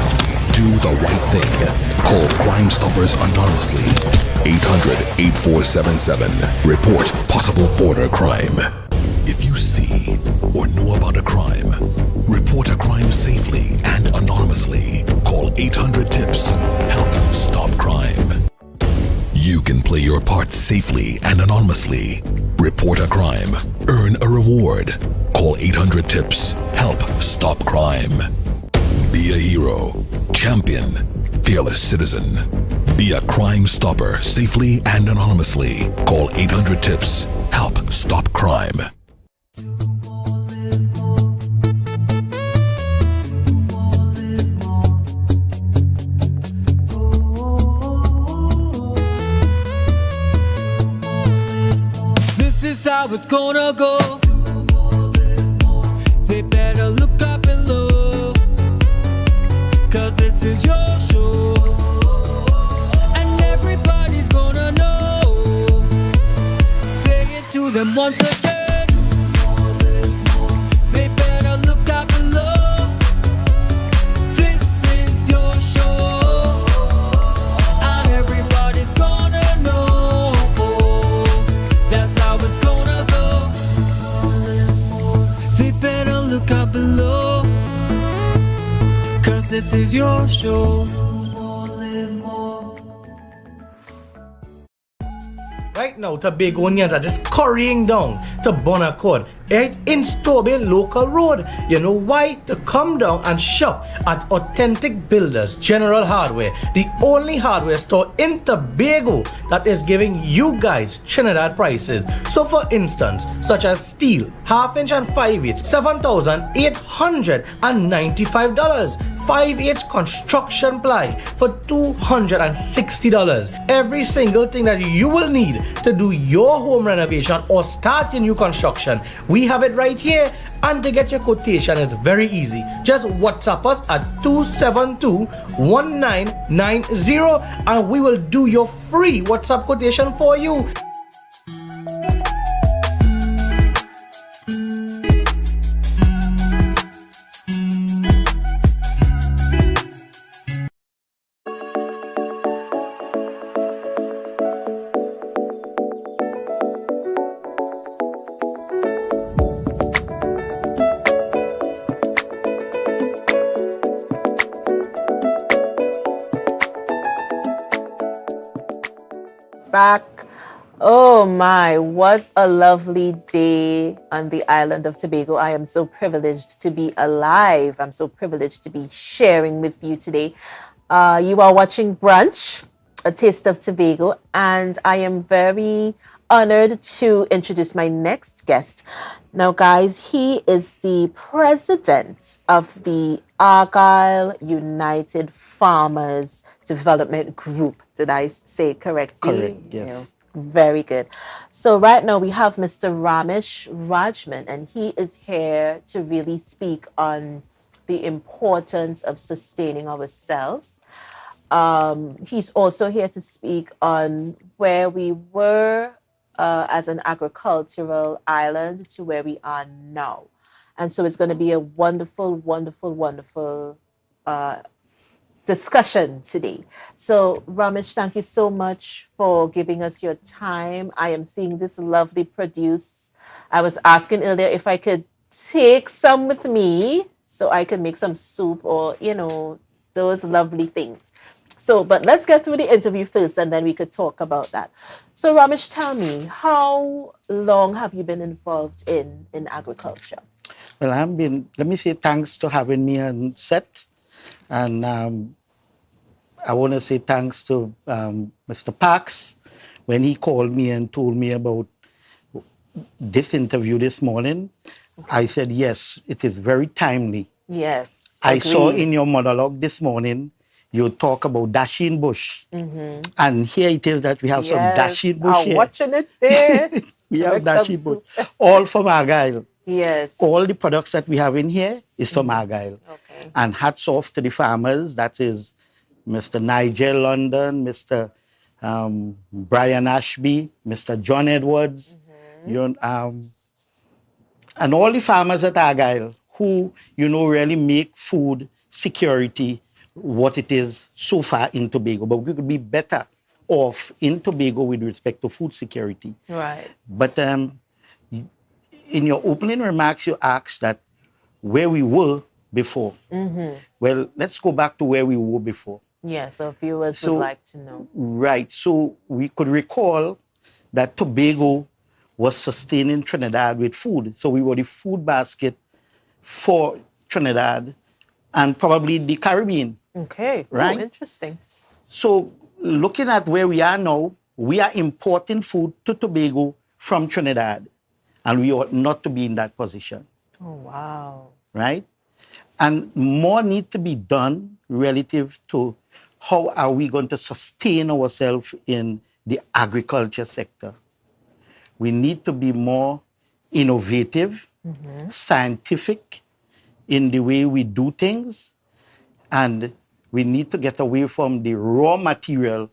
do the right thing. Call Crime Stoppers anonymously. 800-8477. Report possible border crime. If you see or know about a crime, report a crime safely and anonymously. Call 800-TIPS. Help stop crime. You can play your part safely and anonymously. Report a crime. Earn a reward. Call 800-TIPS. Help stop crime. Be a hero, champion, fearless citizen. Be a crime stopper safely and anonymously. Call 800-TIPS. Help stop crime. This is how it's gonna go. They better look up below, 'cause this is your show, and everybody's gonna know. Say it to them once again. They better look up below. This is your show, and everybody's gonna know. That's how it's gonna go. They better look up below, 'cause this is your show. Right now, Tobagonians are just currying down to Bonaccord, right in Stobie Local Road. You know why? To come down and shop at Authentic Builders General Hardware, the only hardware store in Tobago that is giving you guys Trinidad prices. So for instance, such as steel, 1/2 inch and 5/8, $7,895. 5/8 construction ply for $260. Every single thing that you will need to do your home renovation or start your new construction, we have it right here. And to get your quotation, it's very easy. Just WhatsApp us at 272-1990 and we will do your free WhatsApp quotation for you. Back. Oh my, what a lovely day on the island of Tobago. I am so privileged to be alive. I'm so privileged to be sharing with you today. You are watching Brunch, a taste of Tobago, and I am very honored to introduce my next guest. Now, guys, he is the president of the Argyle United Farmers Development Group. Did I say it correctly? Correct, yes. Very good. So right now we have Mr. Ramesh Rajman, and he is here to really speak on the importance of sustaining ourselves. He's also here to speak on where we were as an agricultural island to where we are now. And so it's going to be a wonderful, wonderful, wonderful discussion today. So, Ramesh, thank you so much for giving us your time. I am seeing this lovely produce. I was asking earlier if I could take some with me so I could make some soup or, those lovely things. So, but let's get through the interview first and then we could talk about that. So, Ramesh, tell me, how long have you been involved in agriculture? Well, let me say thanks to having me on set. And I want to say thanks to Mr. Parks when he called me and told me about this interview this morning. Okay. I said, yes, it is very timely. Yes. I saw in your monologue this morning, you talk about dasheen bush. Mm-hmm. And here it is that we have some dasheen bush here. I'm watching it there. We have dasheen bush. All from Argyle. Yes. All the products that we have in here is from Argyle. Okay. And hats off to the farmers. That is Mr. Nigel London, Mr. Brian Ashby, Mr. John Edwards, and all the farmers at Argyle who, really make food security what it is so far in Tobago. But we could be better off in Tobago with respect to food security. Right. But in your opening remarks, you asked that where we were before. Mm-hmm. Well, let's go back to where we were before. Yeah, so viewers would like to know. Right. So we could recall that Tobago was sustaining Trinidad with food. So we were the food basket for Trinidad and probably the Caribbean. Okay. Right. Oh, interesting. So looking at where we are now, we are importing food to Tobago from Trinidad. And we ought not to be in that position. Oh, wow. Right? And more need to be done relative to how are we going to sustain ourselves in the agriculture sector. We need to be more innovative, scientific in the way we do things, and we need to get away from the raw material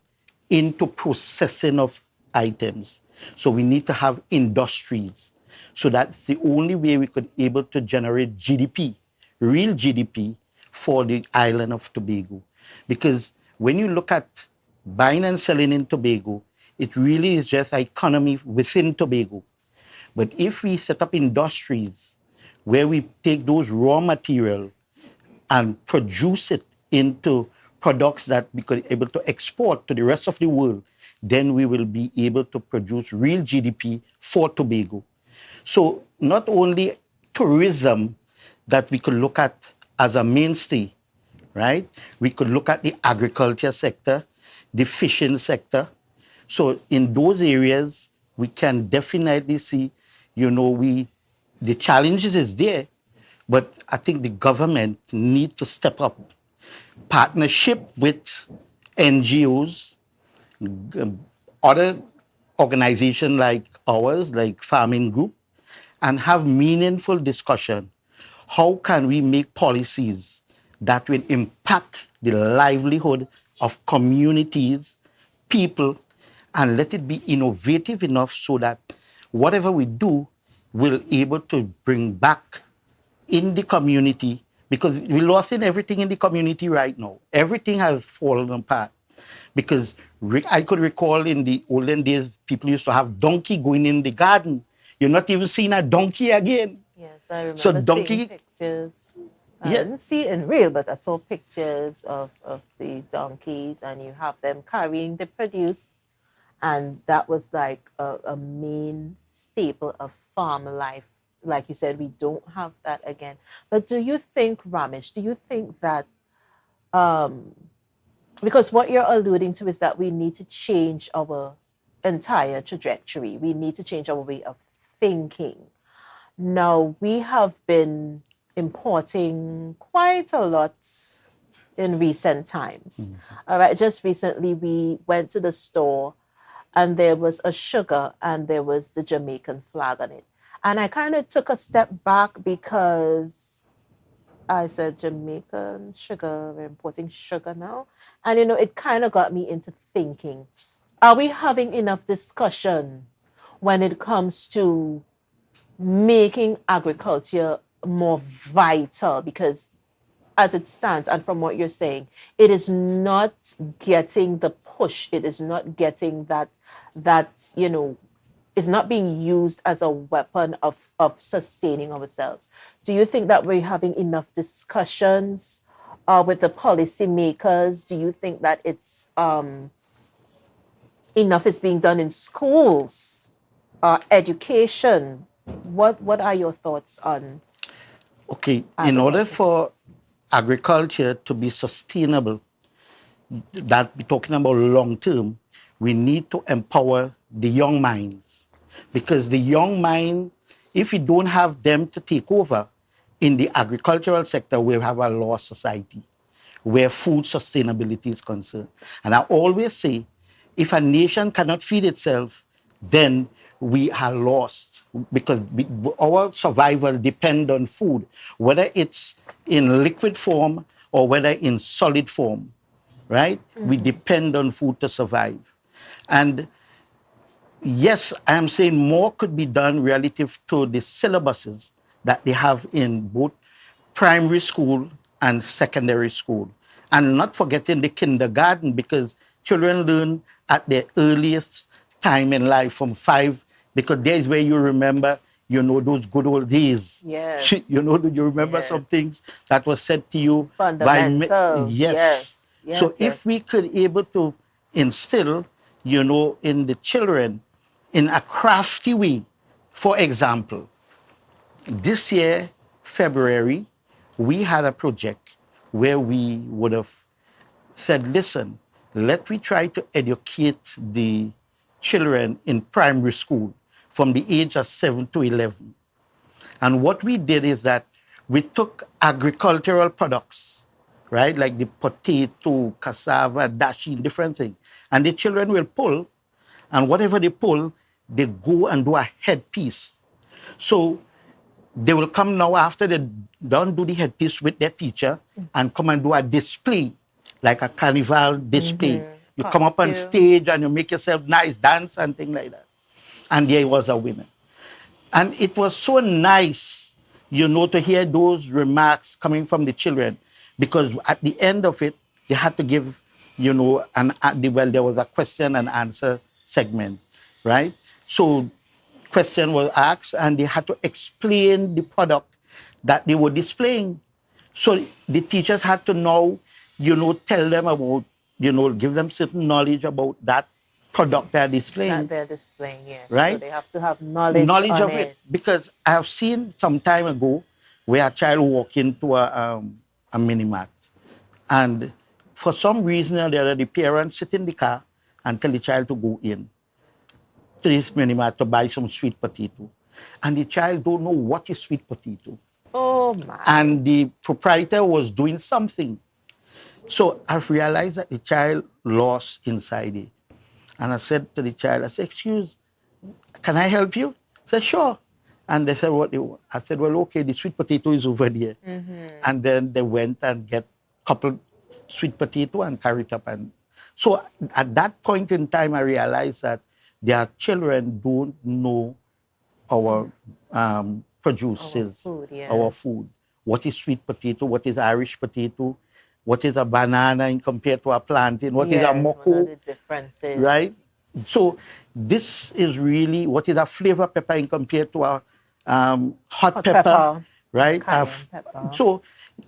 into processing of items. So we need to have industries. So that's the only way we could be able to generate GDP, real GDP for the island of Tobago. Because when you look at buying and selling in Tobago, it really is just an economy within Tobago. But if we set up industries where we take those raw material and produce it into products that we could be able to export to the rest of the world, then we will be able to produce real GDP for Tobago. So not only tourism that we could look at as a mainstay, right? We could look at the agriculture sector, the fishing sector. So in those areas, we can definitely see, the challenges is there, but I think the government need to step up. Partnership with NGOs, other organizations like ours, like Farming Group, and have meaningful discussion. How can we make policies that will impact the livelihood of communities, people, and let it be innovative enough so that whatever we do will able to bring back in the community, because we lost in everything in the community right now. Everything has fallen apart. Because I could recall in the olden days, people used to have donkey going in the garden. You're not even seeing a donkey again. Yes, I remember seeing pictures. I didn't see it in real, but I saw pictures of the donkeys, and you have them carrying the produce And that was like a main staple of farm life. Like you said, we don't have that again. But do you think, Ramesh, do you think that, um, because what you're alluding to is that we need to change our entire trajectory, we need to change our way of thinking. Now, we have been importing quite a lot in recent times. All right, just recently we went to the store and there was a sugar and there was the Jamaican flag on it. And I kind of took a step back because I said, Jamaican sugar, we're importing sugar now. And, it kind of got me into thinking, are we having enough discussion when it comes to making agriculture more vital? Because as it stands, and from what you're saying, it is not getting the push. It is not getting that is not being used as a weapon of sustaining ourselves. Do you think that we're having enough discussions with the policymakers? Do you think that it's enough is being done in schools, education? What are your thoughts on? Okay, in order for agriculture to be sustainable, that we're talking about long term, we need to empower the young minds. Because the young mind, if we don't have them to take over in the agricultural sector, we have a lost society where food sustainability is concerned. And I always say, if a nation cannot feed itself, then we are lost, because our survival depends on food, whether it's in liquid form or whether in solid form, right? We depend on food to survive. And yes, I am saying more could be done relative to the syllabuses that they have in both primary school and secondary school. And not forgetting the kindergarten, because children learn at their earliest time in life from 5, because there is where you remember, those good old days. Yes. Do you remember some things that was said to you? Fundamentals. Yes. So if we could able to instill, in the children in a crafty way, for example, this year, February, we had a project where we would have said, listen, let me try to educate the children in primary school from the age of 7 to 11. And what we did is that we took agricultural products, right? Like the potato, cassava, dashi, different things. And the children will pull, and whatever they pull, they go and do a headpiece. So they will come now after they don't do the headpiece with their teacher and come and do a display, like a carnival display. You come up on stage and you make yourself nice, dance and things like that. And there was a winner. And it was so nice, to hear those remarks coming from the children, because at the end of it, they had to give, there was a question and answer segment, right? So question was asked and they had to explain the product that they were displaying. So the teachers had to now, tell them about, give them certain knowledge about that product they're displaying. That they're displaying, yes. Right? So they have to have knowledge of it. Because I have seen some time ago where a child walked into a mini-mart, and for some reason or the other, the parents sit in the car and tell the child to go in to this mini-mart to buy some sweet potato. And the child don't know what is sweet potato. Oh my. And the proprietor was doing something. So I've realized that the child lost inside it. And I said to the child, excuse, can I help you? He said, sure. And they said, what do you want? I said, well, okay, the sweet potato is over there. And then they went and get a couple sweet potato and carried it up. And so at that point in time, I realized that their children don't know our produces, our food. What is sweet potato? What is Irish potato? What is a banana in compared to a plantain? What is a moko? What are the differences? Right? So this is really, what is a flavor pepper in compared to a hot pepper, right? Pepper. So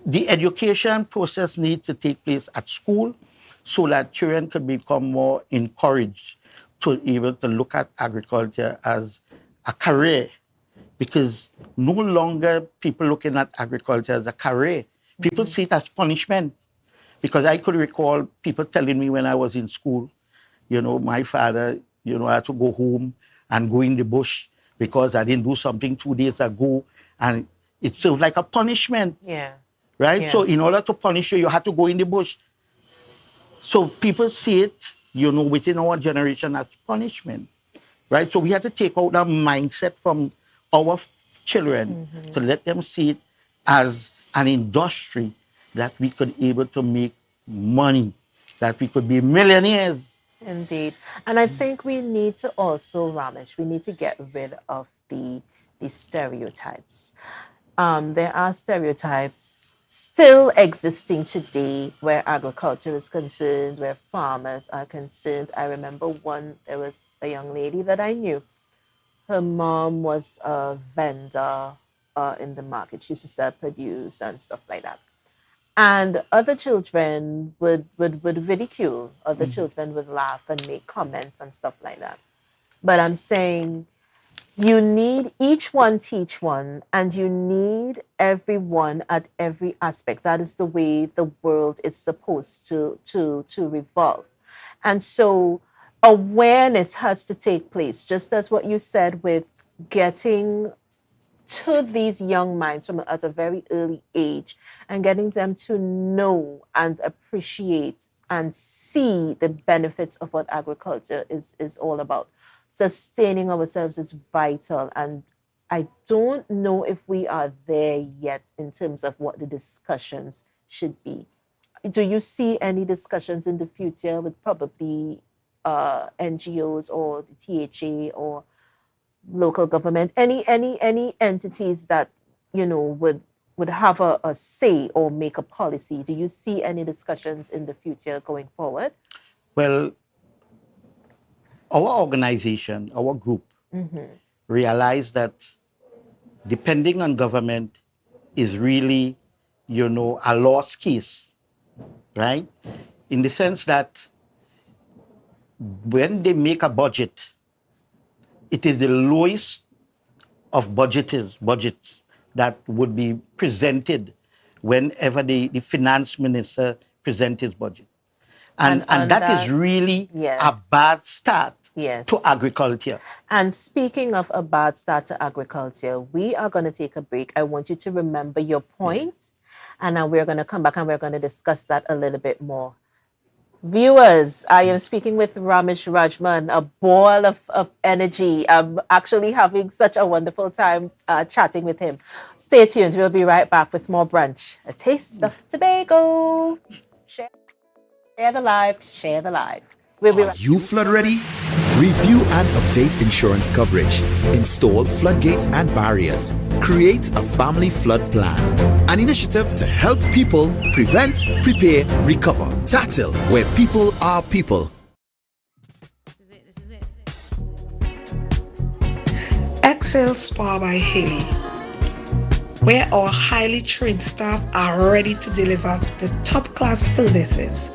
the education process needs to take place at school so that children can become more encouraged to able to look at agriculture as a career, because no longer people looking at agriculture as a career. People see it as punishment. Because I could recall people telling me when I was in school, my father, I had to go home and go in the bush because I didn't do something 2 days ago. And it feels like a punishment. Yeah. Right? Yeah. So in order to punish you, you had to go in the bush. So people see it, within our generation as punishment. Right? So we had to take out that mindset from our children to let them see it as an industry that we could able to make money, that we could be millionaires. Indeed. And I think we need to also, Ramesh, we need to get rid of the stereotypes. There are stereotypes still existing today where agriculture is concerned, where farmers are concerned. I remember there was a young lady that I knew. Her mom was a vendor in the market. She used to sell produce and stuff like that. And other children would ridicule. Other children would laugh and make comments and stuff like that. But I'm saying you need each one teach one, and you need everyone at every aspect. That is the way the world is supposed to revolve. And so awareness has to take place, just as what you said with getting to these young minds from at a very early age and getting them to know and appreciate and see the benefits of what agriculture is all about. Sustaining ourselves is vital, and I don't know if we are there yet in terms of what the discussions should be. Do you see any discussions in the future with probably NGOs or the THA or local government, any entities that would have a say or make a policy? Do you see any discussions in the future going forward? Well, our organization, our group, realized that depending on government is really, a lost case, right? In the sense that when they make a budget, it is the lowest of budgets that would be presented whenever the finance minister presents his budget. And that is really a bad start to agriculture. And speaking of a bad start to agriculture, we are going to take a break. I want you to remember your point, and now we're going to come back and we're going to discuss that a little bit more. Viewers, I am speaking with Ramesh Rajman, a ball of energy. I'm actually having such a wonderful time chatting with him. Stay tuned. We'll be right back with more Brunch. A taste of Tobago. Share the live. Share the live. We'll be Are you flood ready? Review and update insurance coverage. Install floodgates and barriers. Create a family flood plan. An initiative to help people prevent, prepare, recover. TATL, where people are people. Excel Spa by Haley, where our highly trained staff are ready to deliver the top-class services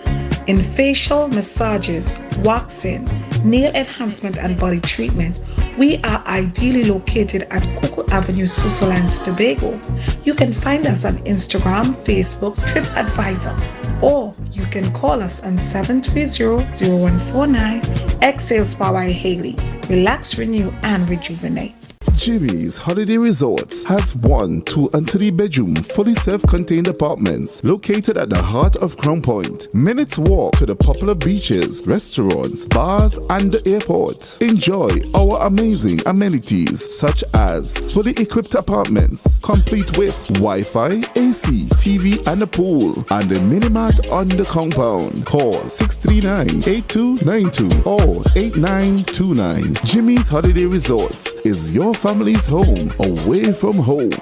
in facial massages, waxing, nail enhancement and body treatment. We are ideally located at Coco Avenue, Switzerland, Tobago. You can find us on Instagram, Facebook, TripAdvisor, or you can call us on 730-0149. Excel Spa by Haley. Relax, renew, and rejuvenate. Jimmy's Holiday Resorts has 1, 2, and 3 bedroom, fully self-contained apartments located at the heart of Crown Point. Minutes walk to the popular beaches, restaurants, bars, and the airport. Enjoy our amazing amenities such as fully equipped apartments, complete with Wi-Fi, AC, TV, and a pool, and a mini-mart on the compound. Call 639-8292 or 8929. Jimmy's Holiday Resorts is your family's home away from home.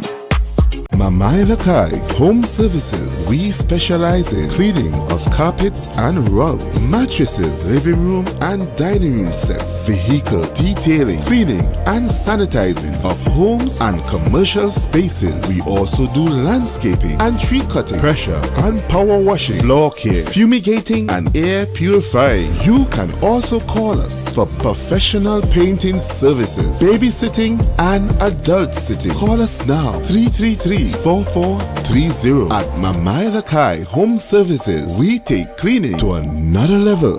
Mamai Lakai Home Services. We specialize in cleaning of carpets and rugs, mattresses, living room and dining room sets, vehicle detailing, cleaning and sanitizing of homes and commercial spaces. We also do landscaping and tree cutting, pressure and power washing, floor care, fumigating and air purifying. You can also call us for professional painting services, babysitting and adult sitting. Call us now 333-4430 at Mamai Lakai Home Services. We take cleaning to another level.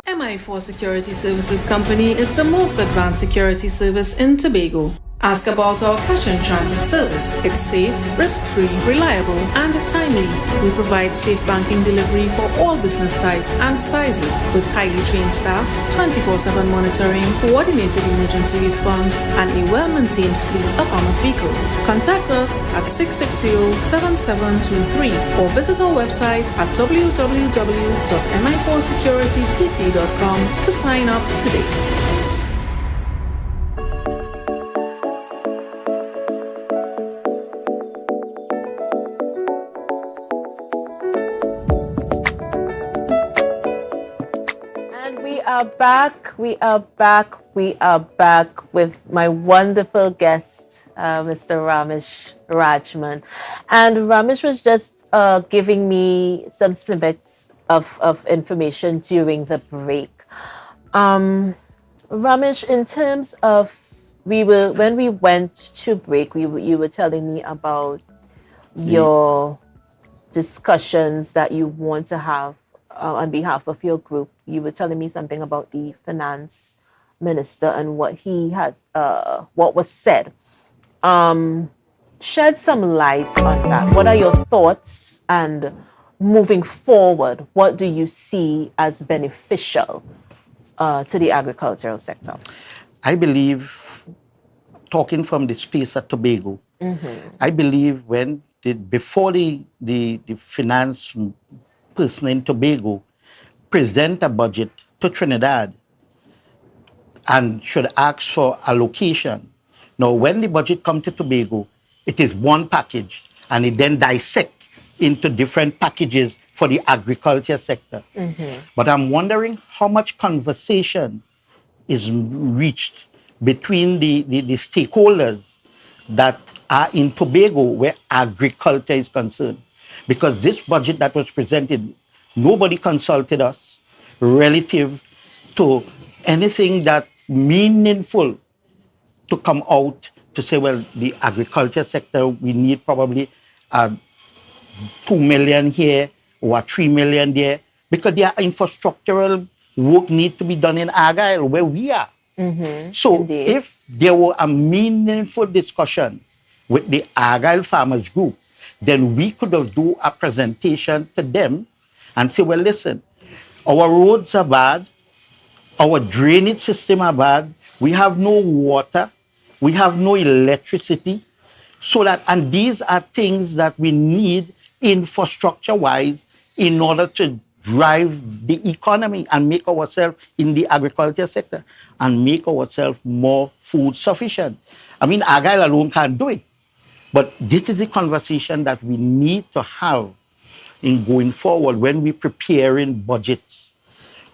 MI4 Security Services Company is the most advanced security service in Tobago. Ask about our cash and transit service. It's safe, risk-free, reliable, and timely. We provide safe banking delivery for all business types and sizes with highly trained staff, 24/7 monitoring, coordinated emergency response, and a well-maintained fleet of armored vehicles. Contact us at 660-7723 or visit our website at www.mi4securitytt.com to sign up today. We are back with my wonderful guest, Mr. Ramesh Rajman. And Ramesh was just giving me some snippets of information during the break. Ramesh, in terms of, when we went to break, you were telling me about your discussions that you want to have on behalf of your group. You were telling me something about the finance minister and what he had, what was said. Shed some light on that. What are your thoughts? And moving forward, what do you see as beneficial to the agricultural sector? I believe, talking from the space at Tobago, I believe before the finance person in Tobago present a budget to Trinidad and should ask for allocation. Now, when the budget comes to Tobago, it is one package and it then dissect into different packages for the agriculture sector. But I'm wondering how much conversation is reached between the stakeholders that are in Tobago where agriculture is concerned. Because this budget that was presented, nobody consulted us relative to anything that meaningful to come out to say, well, the agriculture sector, we need probably 2 million here or 3 million there, because their infrastructural work needs to be done in Argyle, where we are. So indeed, if there were a meaningful discussion with the Argyle Farmers Group, then we could have do a presentation to them and say, well, listen, our roads are bad, our drainage system are bad, we have no water, we have no electricity, and these are things that we need infrastructure-wise in order to drive the economy and make ourselves in the agriculture sector and make ourselves more food sufficient. I mean, Argyle alone can't do it. But this is the conversation that we need to have in going forward when we're preparing budgets.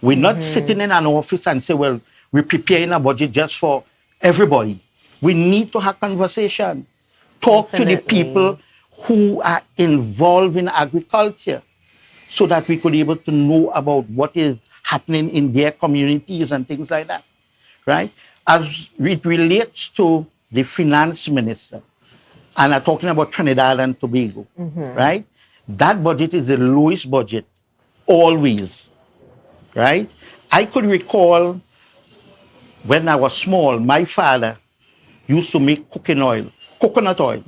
We're not sitting in an office and say, well, we're preparing a budget just for everybody. We need to have conversation. Talk to the people who are involved in agriculture so that we could be able to know about what is happening in their communities and things like that, right? As it relates to the finance minister, and I'm talking about Trinidad and Tobago, right? That budget is the lowest budget, always, right? I could recall when I was small, my father used to make coconut oil.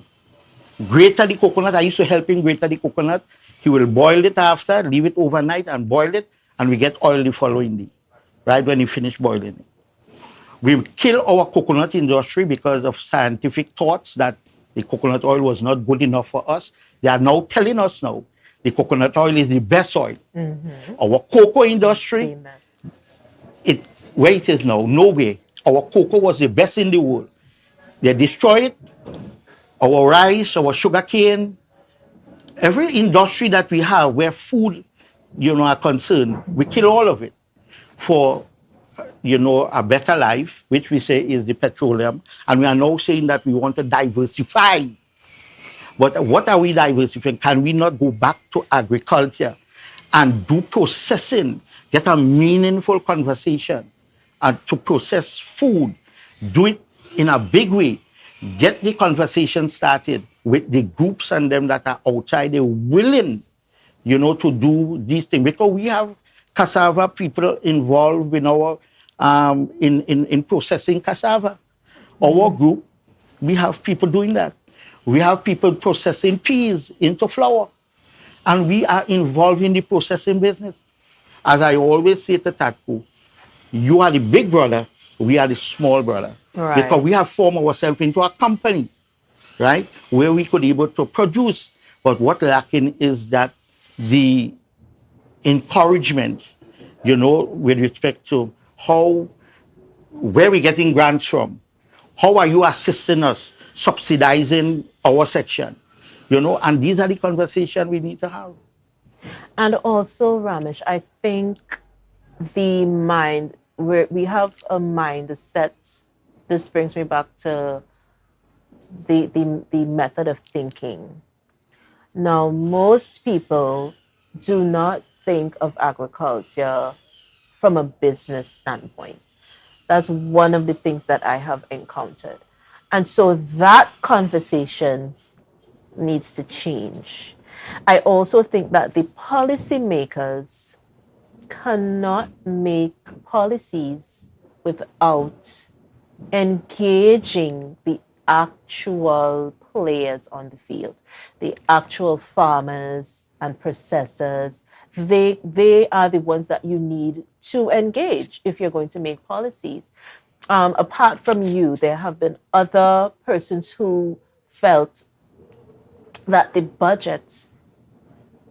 Grate the coconut, I used to help him grate the coconut. He will boil it after, leave it overnight and boil it, and we get oil the following day, right when he finished boiling it. We kill our coconut industry because of scientific thoughts that the coconut oil was not good enough for us. They are now telling us now the coconut oil is the best oil. Our cocoa industry, where it is now, nowhere. Our cocoa was the best in the world. They destroy it, our rice, our sugarcane, every industry that we have where food, are concerned, we kill all of it for, a better life, which we say is the petroleum. And we are now saying that we want to diversify. But what are we diversifying? Can we not go back to agriculture and do processing, get a meaningful conversation, and to process food, do it in a big way, get the conversation started with the groups and them that are outside, they're willing, to do these things. Because we have cassava people involved in our, in processing cassava. Our group, we have people doing that. We have people processing peas into flour. And we are involved in the processing business. As I always say to Tatku, you are the big brother, we are the small brother. Right. Because we have formed ourselves into a company, right, where we could be able to produce. But what lacking is that the encouragement, with respect to where we're getting grants from, how are you assisting us, subsidizing our section, and these are the conversations we need to have. And also, Ramesh, I think the mind, we have a mind set. This brings me back to the method of thinking. Now, most people do not think of agriculture from a business standpoint. That's one of the things that I have encountered. And so that conversation needs to change. I also think that the policymakers cannot make policies without engaging the actual players on the field, the actual farmers and processors. They are the ones that you need to engage if you're going to make policies. Apart from you, there have been other persons who felt that the budget,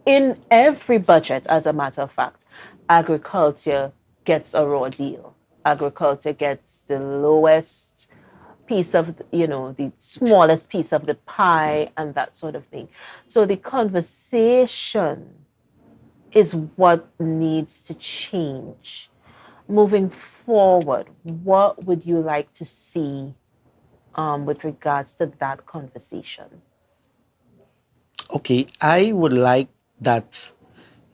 in every budget, as a matter of fact, agriculture gets a raw deal. Agriculture gets the lowest piece of, the smallest piece of the pie and that sort of thing. So the conversation is what needs to change. Moving forward, what would you like to see with regards to that conversation? Okay, I would like that,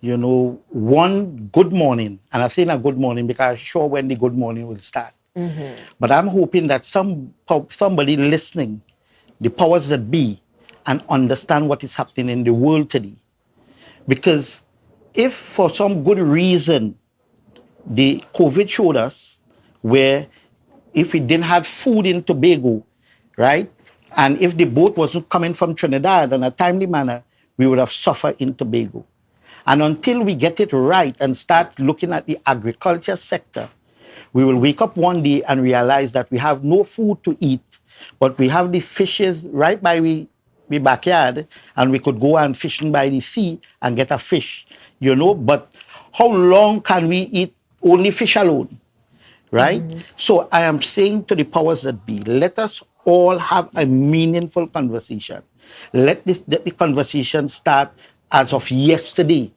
one good morning, and I'm saying a good morning because I'm sure when the good morning will start. Mm-hmm. But I'm hoping that somebody listening, the powers that be, and understand what is happening in the world today. Because if for some good reason the COVID showed us where if we didn't have food in Tobago, right, and if the boat wasn't coming from Trinidad in a timely manner, we would have suffered in Tobago. And until we get it right and start looking at the agriculture sector, we will wake up one day and realize that we have no food to eat, but we have the fishes right by the backyard, and we could go and fishing by the sea and get a fish, But how long can we eat only fish alone, right? Mm-hmm. So I am saying to the powers that be, let us all have a meaningful conversation. Let the conversation start as of yesterday,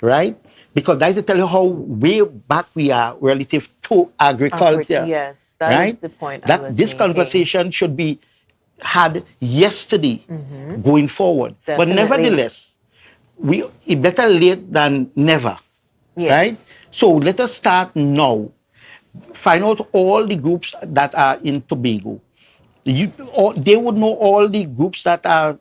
right? Because that's to tell you how way back we are relative to agriculture. Yes, that is the point. This conversation should be had yesterday, going forward. Definitely. But nevertheless, it better late than never, right? So let us start now. Find out all the groups that are in Tobago. They would know all the groups that are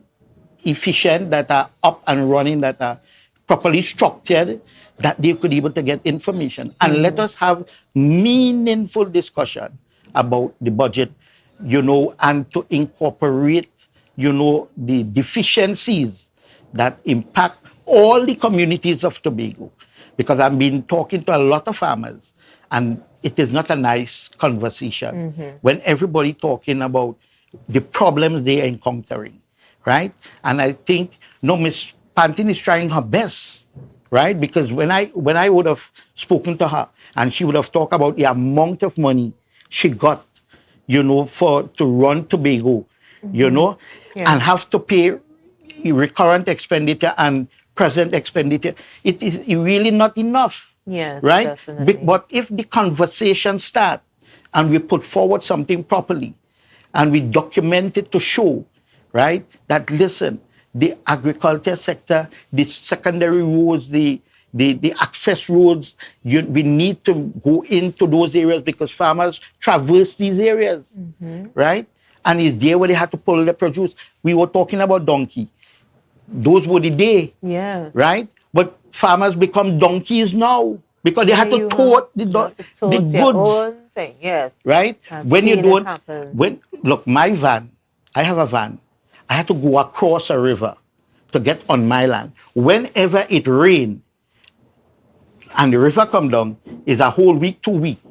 efficient, that are up and running, that are properly structured, that they could be able to get information. And let us have meaningful discussion about the budget, and to incorporate, the deficiencies that impact all the communities of Tobago. Because I've been talking to a lot of farmers, and it is not a nice conversation when everybody talking about the problems they are encountering, right? And I think, Miss Pantin is trying her best, right? Because when I would have spoken to her, and she would have talked about the amount of money she got, to run Tobago, you know, Yeah. and have to pay recurrent expenditure and present expenditure. It is really not enough. Yes, Right? definitely. But if the conversation start and we put forward something properly and we document it to show, right, that listen, the agriculture sector, the secondary roads, the access roads, we need to go into those areas because farmers traverse these areas, right? And it's there where they had to pull the produce. We were talking about donkey. Those were the day, Yes. right? But farmers become donkeys now because they Yeah, had to you tote have to the tote your goods, own thing. Yes. right? I've When you seen it don't, happen. look, my van, I have a van. I had to go across a river to get on my land. Whenever it rained and the river come down, is a whole week, 2 weeks,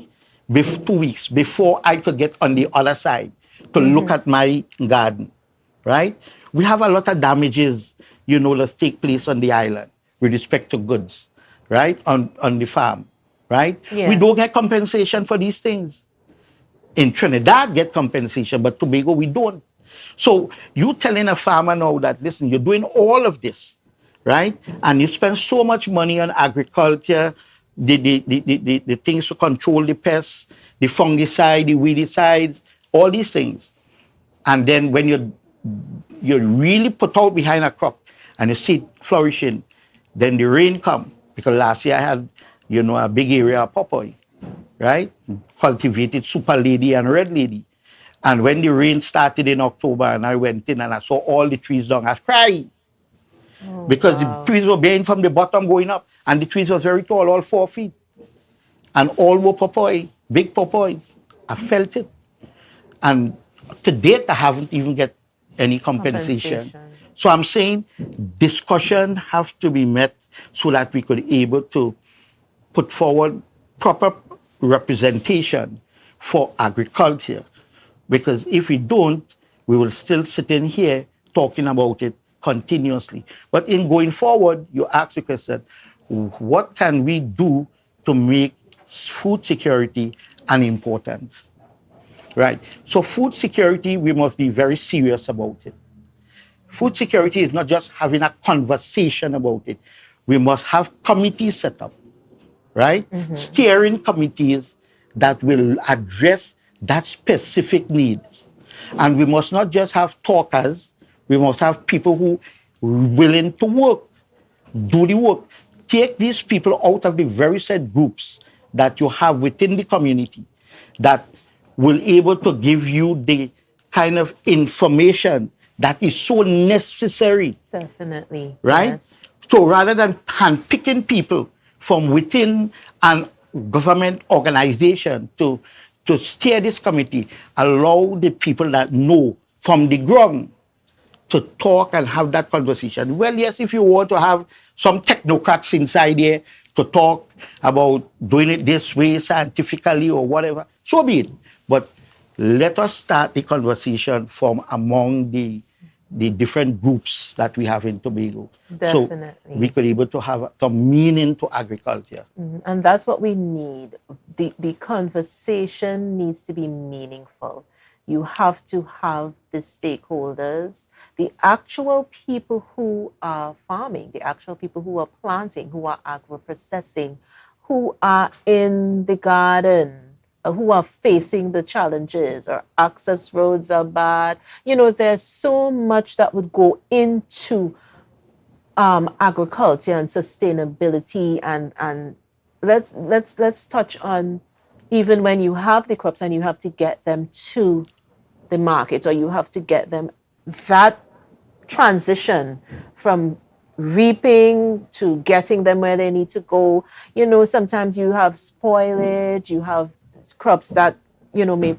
2 weeks before I could get on the other side to look at my garden, right? We have a lot of damages, you know, that take place on the island with respect to goods, right? On the farm, right? We Yes. don't get compensation for these things. In Trinidad, get compensation, but Tobago, we don't. So you telling a farmer now that, listen, you're doing all of this, right? And you spend so much money on agriculture, the things to control the pests, the fungicide, the weedicides, all these things. And then when you're really put out behind a crop and you see it flourishing, then the rain come. Because last year I had, you know, a big area of papaw, right? Cultivated super lady and red lady. And when the rain started in October and I went in and I saw all the trees down, I cried. Because the trees were bearing from the bottom going up. And the trees were very tall, all 4 feet. And all were papaw, big papaws. I felt it. And to date, I haven't even get any compensation. So I'm saying discussion have to be met so that we could able to put forward proper representation for agriculture. Because if we don't, we will still sit in here talking about it continuously. But in going forward, you ask the question, what can we do to make food security an importance? Right. So food security, we must be very serious about it. Food security is not just having a conversation about it. We must have committees set up, right? Steering committees that will address that specific needs. And we must not just have talkers, we must have people who are willing to work, do the work. Take these people out of the very set groups that you have within the community that will able to give you the kind of information that is so necessary. Definitely. Right? Yes. So rather than handpicking people from within an government organization to steer this committee, allow the people that know from the ground to talk and have that conversation. Well, yes, if you want to have some technocrats inside there to talk about doing it this way scientifically or whatever, so be it. But let us start the conversation from among the different groups that we have in Tobago. Definitely. So we could able to have some meaning to agriculture. And that's what we need. The conversation needs to be meaningful. You have to have the stakeholders, the actual people who are farming, the actual people who are planting, who are agro-processing, who are in the garden, who are facing the challenges, or access roads are bad. You know, there's so much that would go into agriculture and sustainability, and let's touch on even when you have the crops and you have to get them to the market, or you have to get them, that transition from reaping to getting them where they need to go. You know, sometimes you have spoilage, you have crops that, you know, may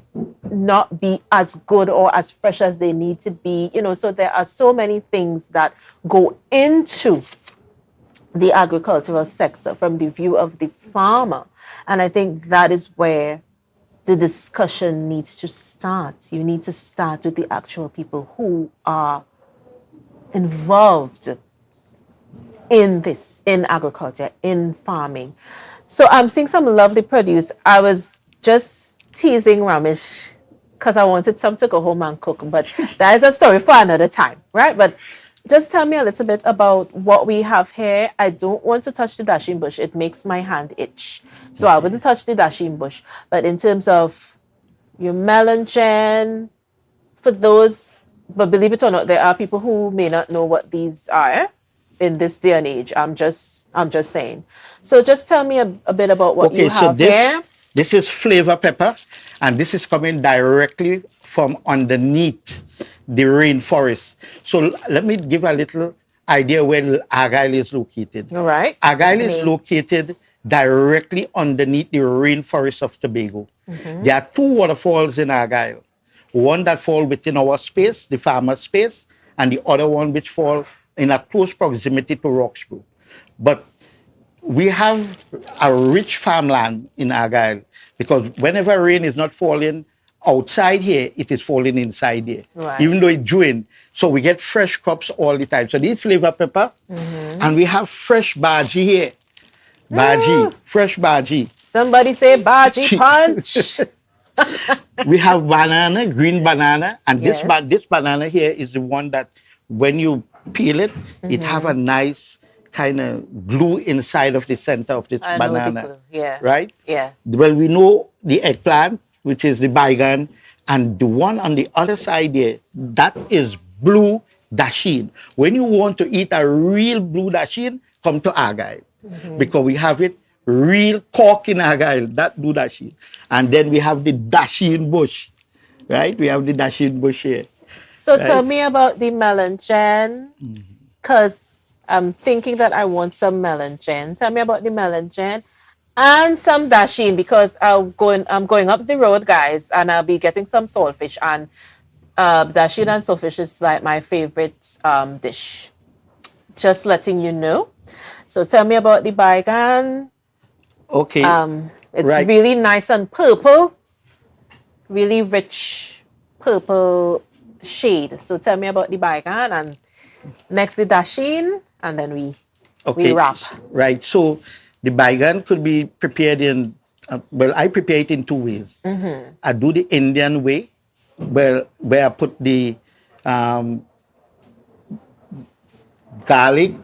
not be as good or as fresh as they need to be, you know, so there are so many things that go into the agricultural sector from the view of the farmer. And I think that is where the discussion needs to start. You need to start with the actual people who are involved in this, in agriculture, in farming. So I'm seeing some lovely produce. I was just teasing Ramesh because I wanted some to go home and cook. But that is a story for another time, right? But just tell me a little bit about what we have here. I don't want to touch the dasheen bush. It makes my hand itch. So I wouldn't touch the dasheen bush. But in terms of your melangen, for those, but believe it or not, there are people who may not know what these are in this day and age. I'm just saying. So just tell me a bit about what you have here. This is flavor pepper, and this is coming directly from underneath the rainforest. So let me give a little idea where Argyle is located. All right. Argyle is located directly underneath the rainforest of Tobago. Mhm. There are two waterfalls in Argyle. One that fall within our space, the farmer space, and the other one which fall in a close proximity to Roxborough. But we have a rich farmland in Argyle because whenever rain is not falling outside here, it is falling inside here, Right. even though it's dewing. So we get fresh crops all the time. So this flavor pepper, and we have fresh bhaji here. Bhaji, fresh bhaji. Somebody say bhaji punch. We have banana, green banana, and Yes. this banana here is the one that when you peel it, it have a nice kind of glue inside of the center of this I know the banana. glue. Yeah. Right? Yeah. Well, we know the eggplant, which is the baigan, and the one on the other side there, that is blue dasheen. When you want to eat a real blue dasheen, come to Argyle because we have it real cork in Argyle, that blue dasheen. And then we have the dasheen bush, right? We have the dasheen bush here. So right? tell me about the melangen, because I'm thinking that I want some melangen. Tell me about the melangen and some dasheen, because I'm going up the road, guys, and I'll be getting some saltfish. And dasheen and saltfish is like my favorite dish. Just letting you know. So tell me about the baigan. Okay. It's right. really nice and purple, really rich purple shade. So tell me about the baigan, and next the dasheen, and then we wrap. Right. So the baigan could be prepared in, well, I prepare it in two ways. I do the Indian way, where I put the garlic,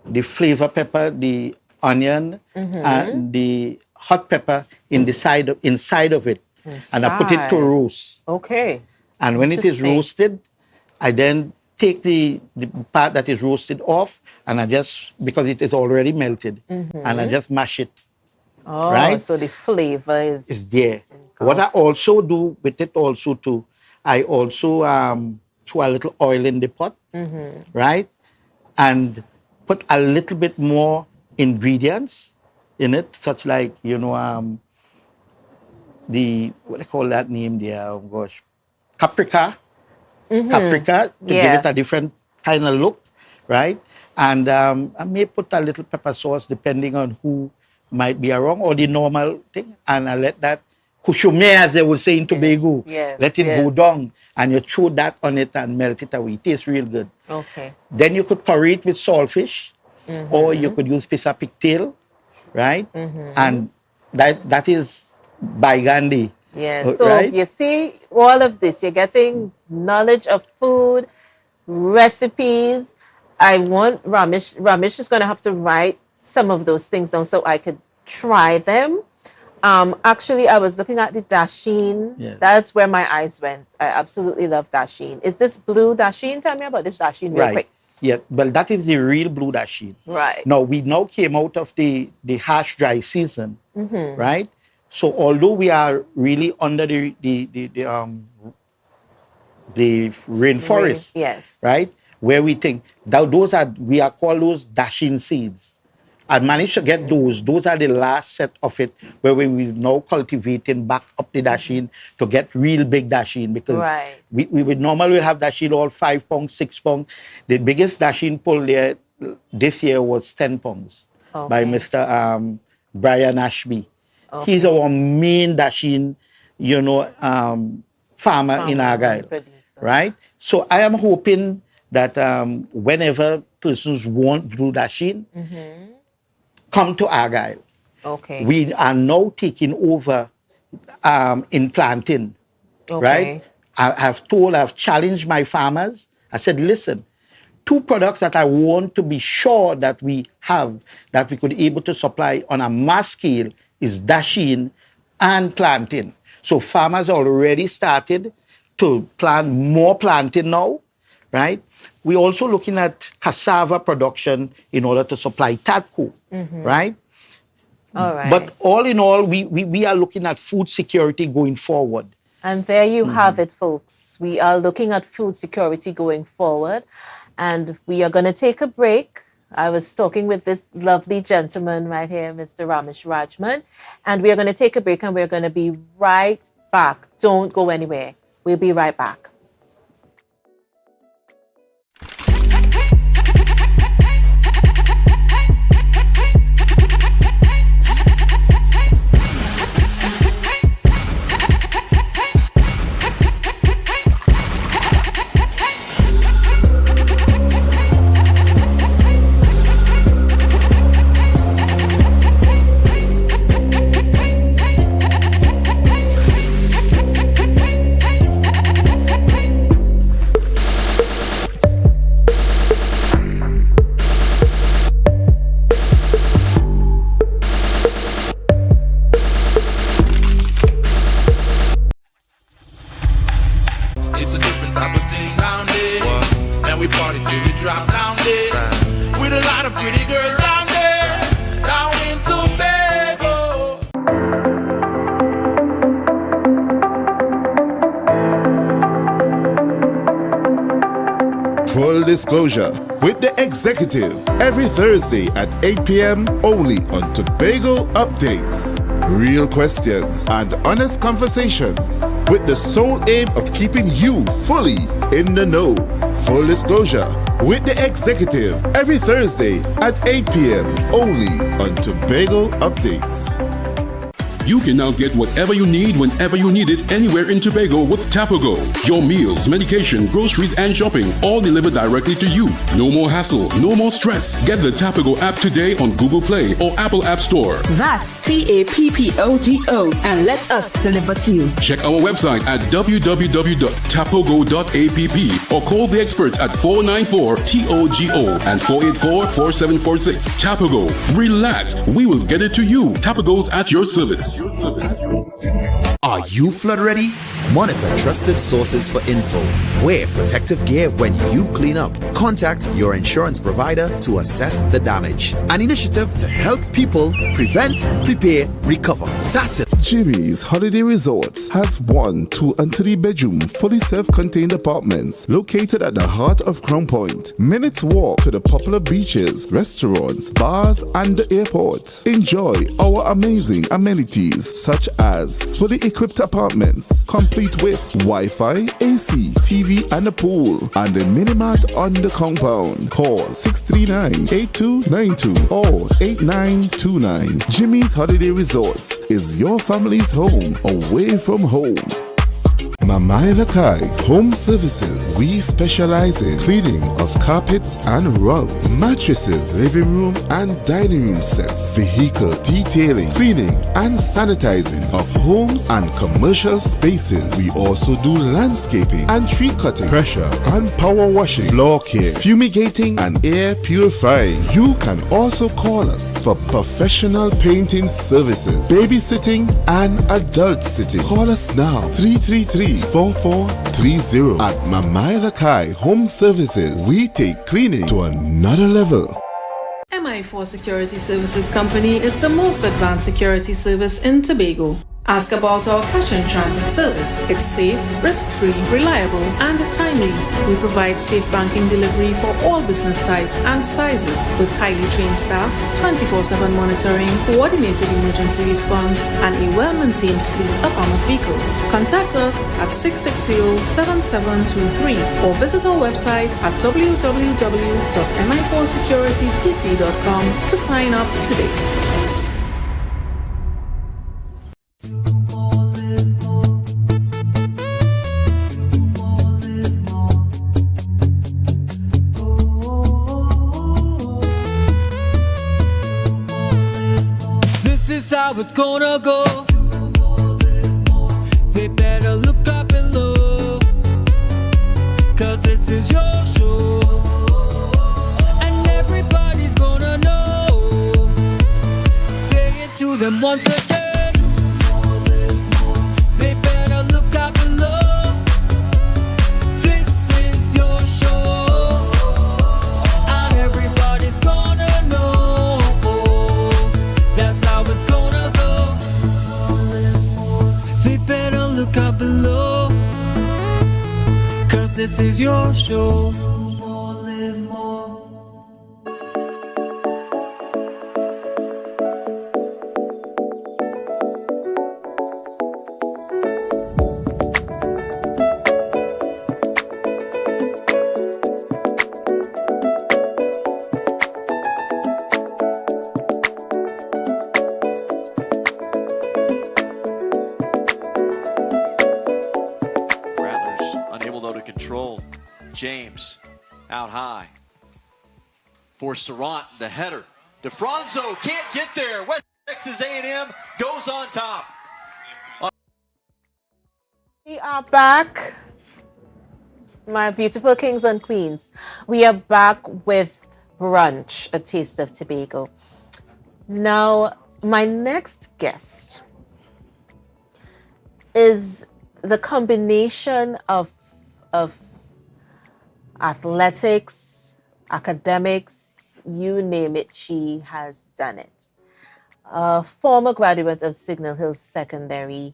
the flavor pepper, the onion, and the hot pepper inside of it. And I put it to roast. Okay. And when it is Interesting. roasted, I then take the part that is roasted off, and I just, because it is already melted, and I just mash it. Oh, right? so the flavor is there. What I also do with it also too, I also throw a little oil in the pot, right? And put a little bit more ingredients in it, such like, the, what they call that name there, oh gosh, paprika to give it a different kind of look, right? And I may put a little pepper sauce depending on who might be around, or the normal thing, and I let that kushume, as they would say in Tobago, let it go down, and you throw that on it and melt it away. It tastes real good. Okay. Then you could curry it with saltfish, or you could use piece of pigtail, right? And that is baigandi. Yeah, so right? you see all of this, you're getting knowledge of food, recipes. I want Ramesh is going to have to write some of those things down so I could try them. Actually, I was looking at the dasheen. Yes. That's where my eyes went. I absolutely love dasheen. Is this blue dasheen? Tell me about this dasheen real Right. quick. Yeah, well, that is the real blue dasheen. Right. Now, we now came out of the harsh dry season, Mhm. right? So although we are really under the rainforest, Yes. right? Where we think that we are called those dasheen seeds. I managed to get those. Those are the last set of it where we will now cultivating back up the dasheen to get real big dasheen, because Right. we would normally have dasheen all 5 pounds, 6 pounds. The biggest dasheen pull there this year was 10 pounds by Okay. Mr. Brian Ashby. He's our main dasheen, farmer in Argyle, right? So I am hoping that whenever persons want blue dasheen, come to Argyle. Okay. We are now taking over in planting, right? I've challenged my farmers. I said, listen, 2 products that I want to be sure that we have, that we could be able to supply on a mass scale is dasheen and plantain. So farmers already started to plant more plantain now, right? We're also looking at cassava production in order to supply tadco, right? All right. But all in all, we are looking at food security going forward. And there you have it, folks. We are looking at food security going forward. And we are going to take a break. I was talking with this lovely gentleman right here, Mr. Ramesh Rajman. And we are going to take a break and we're going to be right back. Don't go anywhere. We'll be right back. It's a different type of thing down there. And we party till we drop down there. With a lot of pretty girls down there. Down in Tobago. Full disclosure with the executive every Thursday at 8 p.m. only on Tobago Updates. Real questions and honest conversations with the sole aim of keeping you fully in the know. Full disclosure with the executive every Thursday at 8 p.m. only on Tobago Updates. You can now get whatever you need whenever you need it anywhere in Tobago with Tobago. Your meals, medication, groceries, and shopping all delivered directly to you. No more hassle, no more stress. Get the Tobago app today on Google Play or Apple App Store. That's TAPPOGO and let us deliver to you. Check our website at www.tapogo.app or call the experts at 494-TOGO and 484-4746. Tobago. Relax. We will get it to you. Tobago's at your service. Are you flood ready? Monitor trusted sources for info. Wear protective gear when you clean up. Contact your insurance provider to assess the damage. An initiative to help people prevent, prepare, recover. That's it. Jimmy's Holiday Resorts has 1, 2, and 3 bedroom fully self-contained apartments located at the heart of Crown Point. Minutes walk to the popular beaches, restaurants, bars, and the airport. Enjoy our amazing amenities such as fully equipped apartments, complete with Wi-Fi, AC, TV, and a pool, and a mini-mart on the compound. Call 639-8292 or 8929. Jimmy's Holiday Resorts is your family's home away from home. Mamai Lakai Home Services. We specialize in cleaning of carpets and rugs, mattresses, living room and dining room sets, vehicle detailing, cleaning and sanitizing of homes and commercial spaces. We also do landscaping and tree cutting, pressure and power washing, floor care, fumigating and air purifying. You can also call us for professional painting services, babysitting and adult sitting. Call us now 333-4430 at Mamai Lakai Home Services. We take cleaning to another level. MI4 Security Services Company is the most advanced security service in Tobago. Ask about our cash and transit service. It's safe, risk-free, reliable, and timely. We provide safe banking delivery for all business types and sizes with highly trained staff, 24/7 monitoring, coordinated emergency response, and a well-maintained fleet of armored vehicles. Contact us at 660-7723 or visit our website at www.mi4securitytt.com to sign up today. This is how it's gonna go. They better look up and to them once again. They better look out below. This is your show, and everybody's gonna know. That's how it's gonna go. They better look out below, 'cause this is your show. Live more. Rattlers unable though to control. James out high for Sarant, the header. DeFranco can't get there. West Texas A&M goes on top. We are back, my beautiful kings and queens. We are back with Brunch, a taste of Tobago. Now, my next guest is the combination of athletics, academics, you name it, she has done it. Former graduate of Signal Hill Secondary.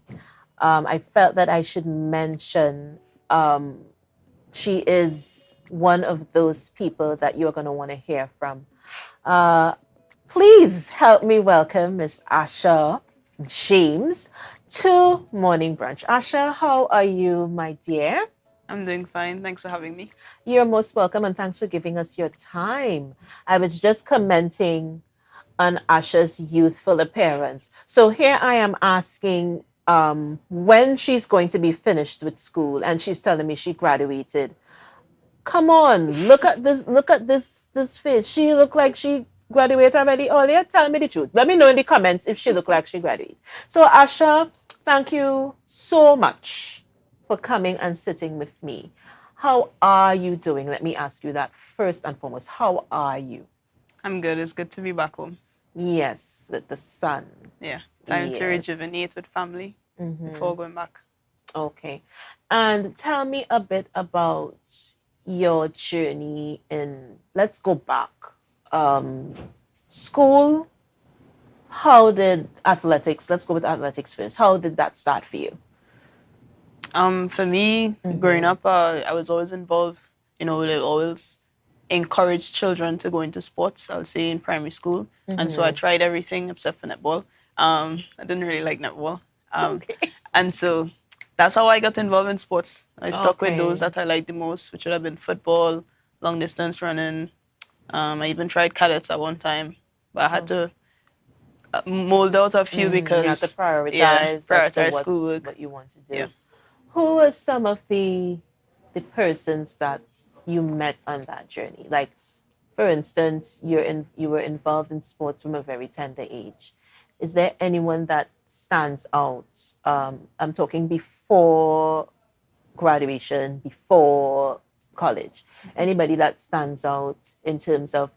I felt that I should mention she is one of those people that you're going to want to hear from. Please help me welcome Miss Asha James to Morning Brunch. Asha, how are you, my dear? I'm doing fine. Thanks for having me. You're most welcome, and thanks for giving us your time. I was just commenting on Asha's youthful appearance. So here I am asking when she's going to be finished with school, and she's telling me she graduated. Come on, look at this face. She looked like she graduated already earlier. Tell me the truth. Let me know in the comments if she looked like she graduated. So Asha, thank you so much for coming and sitting with me. How are you doing? Let me ask you that first and foremost. How are you? I'm good. It's good to be back home. Yes, with the sun. Yeah, time to Yes. rejuvenate with family before going back. Okay. And tell me a bit about your journey in, let's go back. School, how did athletics, let's go with athletics first. How did that start for you? For me, growing up, I was always involved. You know, they always encourage children to go into sports. I'll say in primary school, and so I tried everything except for netball. I didn't really like netball, and so that's how I got involved in sports. I stuck with those that I liked the most, which would have been football, long distance running. I even tried cadets at one time, but I had to mold out a few because you have to prioritize, prioritize schoolwork. What you want to do. Yeah. Who are some of the persons that you met on that journey? Like, for instance, you were involved in sports from a very tender age. Is there anyone that stands out? I'm talking before graduation, before college. Anybody that stands out in terms of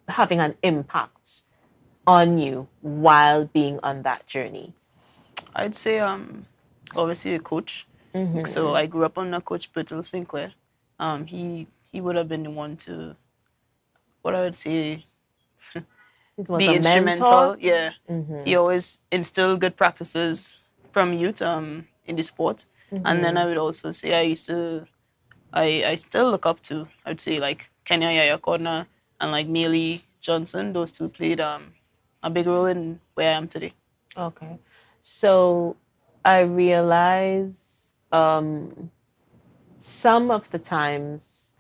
having an impact on you while being on that journey? I'd say obviously a coach. So I grew up under Coach Bertil Sinclair. He would have been the one to, what I would say, be instrumental. Yeah. He always instilled good practices from youth in the sport. And then I would also say I still look up to, I'd say like Kenya Yaya Cordner and like Mealy Johnson. Those two played a big role in where I am today. Okay. So I realize some of the times,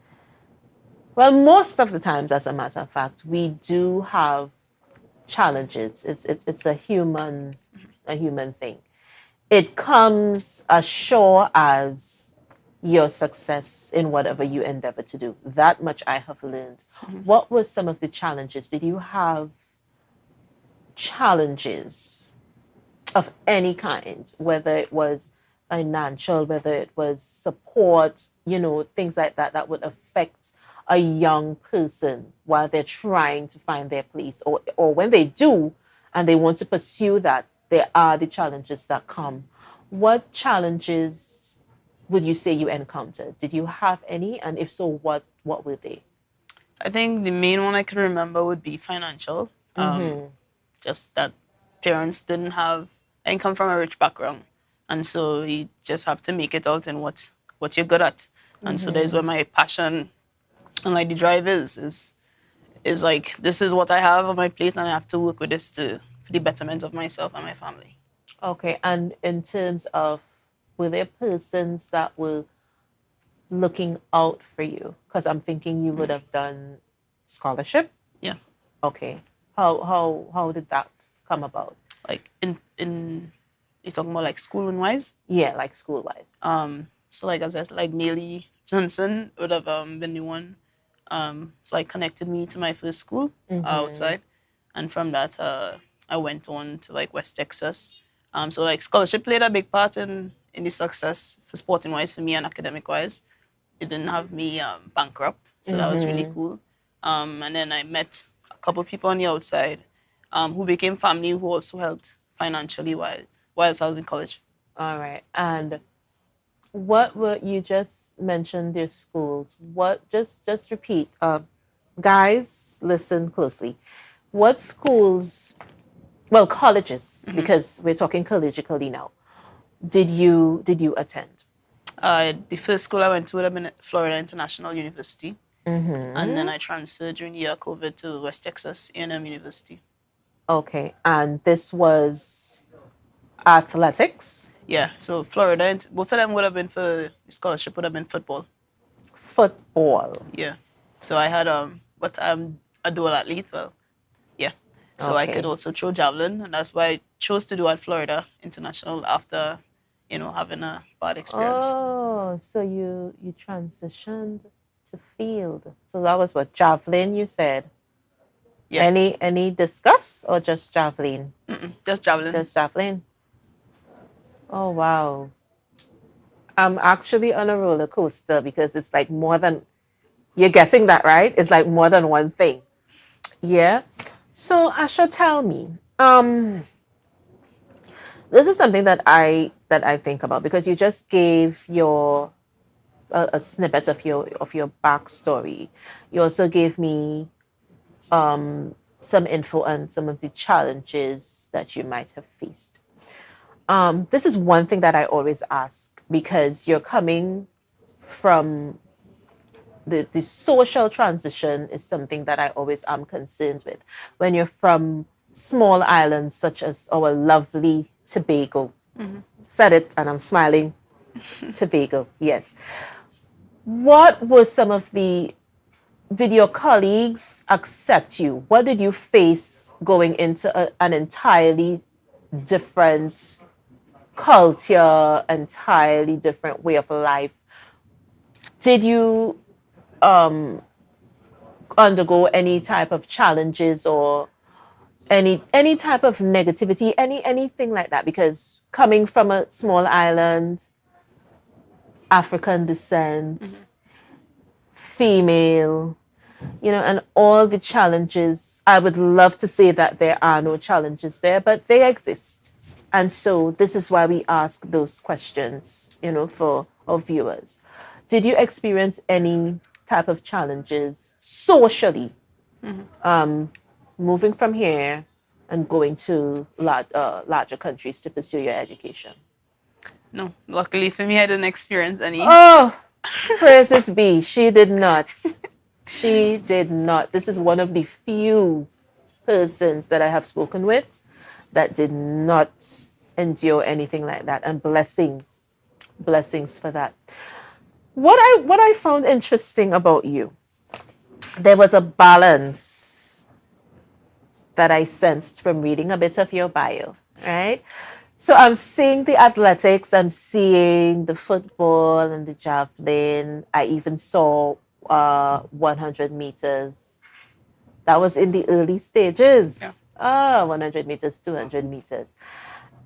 well, most of the times, as a matter of fact, we do have challenges. It's a human thing. It comes as sure as your success in whatever you endeavor to do. That much I have learned. What were some of the challenges? Did you have challenges of any kind, whether it was financial, whether it was support, things like that, that would affect a young person while they're trying to find their place, or when they do, and they want to pursue that, there are the challenges that come. What challenges would you say you encountered? Did you have any? And if so, what were they? I think the main one I could remember would be financial. Just that parents didn't have, I come from a rich background. And so you just have to make it out in what you're good at. And so there's where my passion and like the drive is like, this is what I have on my plate and I have to work with this for the betterment of myself and my family. Okay, and in terms of, were there persons that were looking out for you? Because I'm thinking you would have done scholarship. Yeah. Okay. How did that come about? Like in you're talking about like school wise? Yeah, like school wise. So like as I said, like Mealy Johnson would have been the one. So like connected me to my first school outside, and from that I went on to like West Texas. So like scholarship played a big part in the success for sporting wise for me and academic wise. It didn't have me bankrupt, so that was really cool. And then I met a couple of people on the outside who became family, who also helped financially whilst I was in college. All right. And what were, you just mentioned their schools. What, just repeat. Guys, listen closely. What schools, well, colleges, because we're talking collegially now, did you attend? The first school I went to would have been Florida International University. And then I transferred during the year of COVID to West Texas A&M University. Okay, and this was athletics? Yeah, so Florida, both of them would have been for, the scholarship would have been football. Football? Yeah. So I had, but I'm a dual athlete, well, yeah. So I could also throw javelin, and that's why I chose to do at Florida International after, having a bad experience. Oh, so you transitioned to field. So that was what, javelin you said? Yeah. Any discus or just javelin? Just javelin. Just javelin. Oh, wow. I'm actually on a roller coaster because it's like more than, you're getting that, right? It's like more than one thing. Yeah. So Asha, tell me, this is something that I think about, because you just gave your a snippet of your backstory. You also gave me some info on some of the challenges that you might have faced. This is one thing that I always ask, because you're coming from the social transition is something that I always am concerned with. When you're from small islands such as our lovely Tobago. Said it and I'm smiling. Tobago, yes. What were some of did your colleagues accept you? What did you face going into an entirely different culture, entirely different way of life? Did you undergo any type of challenges or any type of negativity, anything like that? Because coming from a small island, African descent, female, and all the challenges, I would love to say that there are no challenges there, but they exist. And so this is why we ask those questions, for our viewers. Did you experience any type of challenges socially, moving from here and going to larger countries to pursue your education? No, luckily for me, I didn't experience any. Oh, praises be. She did not. She did not. This is one of the few persons that I have spoken with that did not endure anything like that, and blessings for that. What I found interesting about you, there was a balance that I sensed from reading a bit of your bio, right? So I'm seeing the athletics, I'm seeing the football and the javelin. I even saw 100 meters. That was in the early stages. Yeah. 100 meters, 200 meters.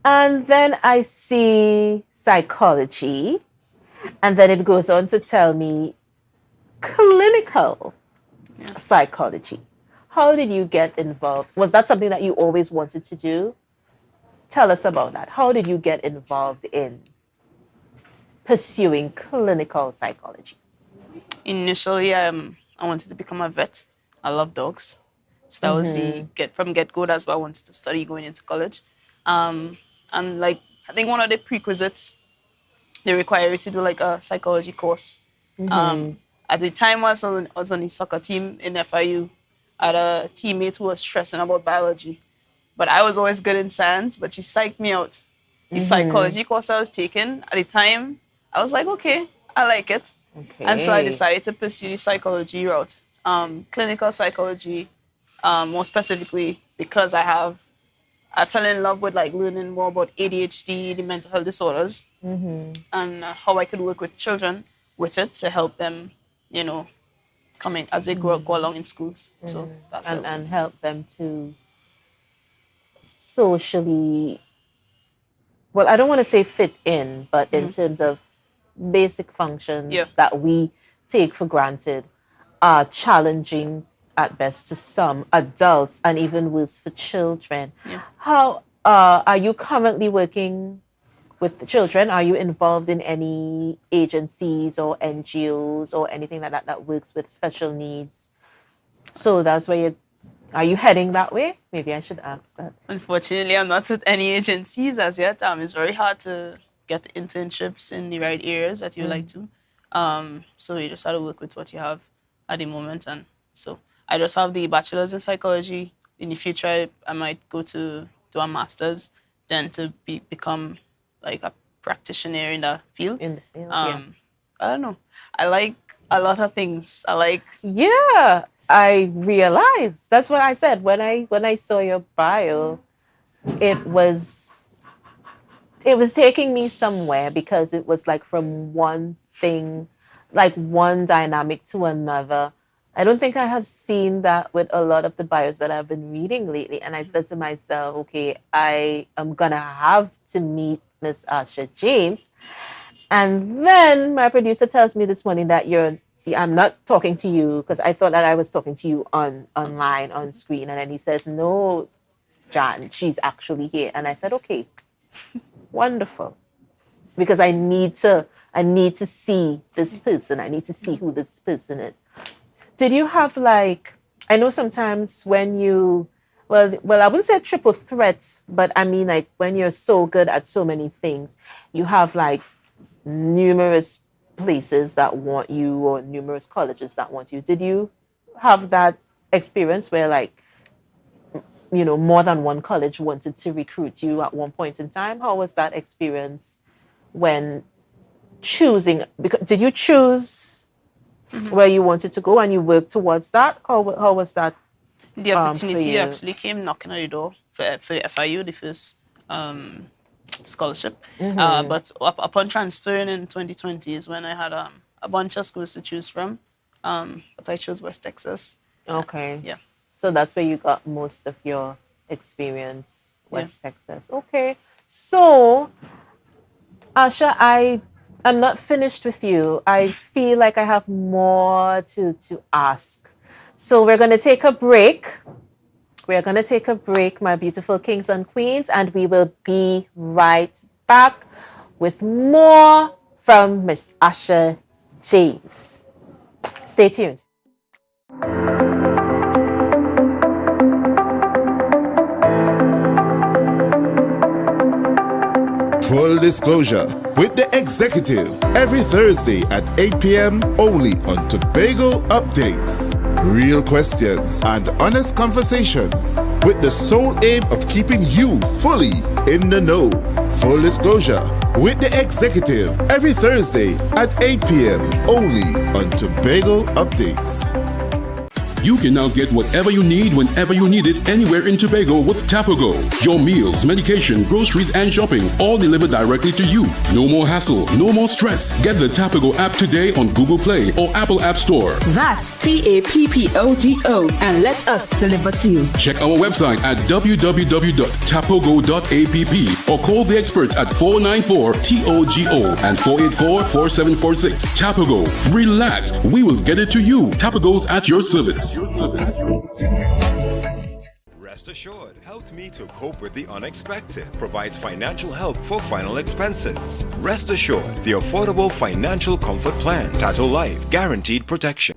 And then I see psychology. And then it goes on to tell me clinical psychology. How did you get involved? Was that something that you always wanted to do? Tell us about that. How did you get involved in pursuing clinical psychology? Initially, I wanted to become a vet. I love dogs. So that was the get-go. That's what I wanted to study going into college. And like, I think one of the prerequisites, they require you to do like a psychology course. At the time, I was on the soccer team in FIU. I had a teammate who was stressing about biology. But I was always good in science, but she psyched me out. The psychology course I was taking, at the time, I was like, okay, I like it. Okay. And so I decided to pursue the psychology route. Clinical psychology, more specifically, because I fell in love with like learning more about ADHD, the mental health disorders, and how I could work with children with it to help them, you know, coming as they go along in schools. So that's and help them to socially, well, I don't want to say fit in, but in terms of basic functions that we take for granted are challenging at best to some adults and even worse for children. How are you currently working with the children? Are you involved in any agencies or NGOs or anything like that that works with special needs? So that's where are you heading that way? Maybe I should ask that. Unfortunately, I'm not with any agencies as yet. It's very hard to get internships in the right areas that you like to. So you just have to work with what you have at the moment. And so I just have the bachelor's in psychology. In the future, I might go to do a master's, then to become like a practitioner in that field. I don't know. I like a lot of things. I realized. That's what I said when I saw your bio. It was taking me somewhere because it was like from one thing, like one dynamic to another. I don't think I have seen that with a lot of the bios that I've been reading lately. And I said to myself, okay, I am gonna have to meet Miss Asha James. And then my producer tells me this morning that I'm not talking to you because I thought that I was talking to you online, on screen. And then he says, no, Jan, she's actually here. And I said, okay, wonderful. Because I need to see this person. I need to see who this person is. Did you have like, I know sometimes when you, well, I wouldn't say triple threat, but I mean like when you're so good at so many things, you have like numerous places that want you or numerous colleges that want you. Did you have that experience where like, you know, more than one college wanted to recruit you at one point in time? How was that experience when choosing? Because did you choose where you wanted to go and you worked towards that? How was that? The opportunity actually came knocking on the door for FIU, the first scholarship. But upon transferring in 2020 is when I had a bunch of schools to choose from. But I chose West Texas. Okay. Yeah. So that's where you got most of your experience, West Texas. Okay. So, Asha, I'm not finished with you. I feel like I have more to ask. So we're going to take a break. My beautiful kings and queens, and we will be right back with more from Miss Asha James. Stay tuned. Full disclosure with the executive every Thursday at 8 p.m. only on Tobago Updates. Real questions and honest conversations with the sole aim of keeping you fully in the know. Full disclosure with the executive every Thursday at 8 p.m. only on Tobago Updates. You can now get whatever you need whenever you need it anywhere in Tobago with Tobago. Your meals, medication, groceries, and shopping all delivered directly to you. No more hassle, no more stress. Get the Tobago app today on Google Play or Apple App Store. That's TAPPOGO and let us deliver to you. Check our website at www.tapogo.app or call the experts at 494-TOGO and 484-4746. Tobago. Relax. We will get it to you. Tobago's at your service. Rest assured, helped me to cope with the unexpected. Provides financial help for final expenses. Rest assured, the affordable financial comfort plan. Tattoo Life, guaranteed protection.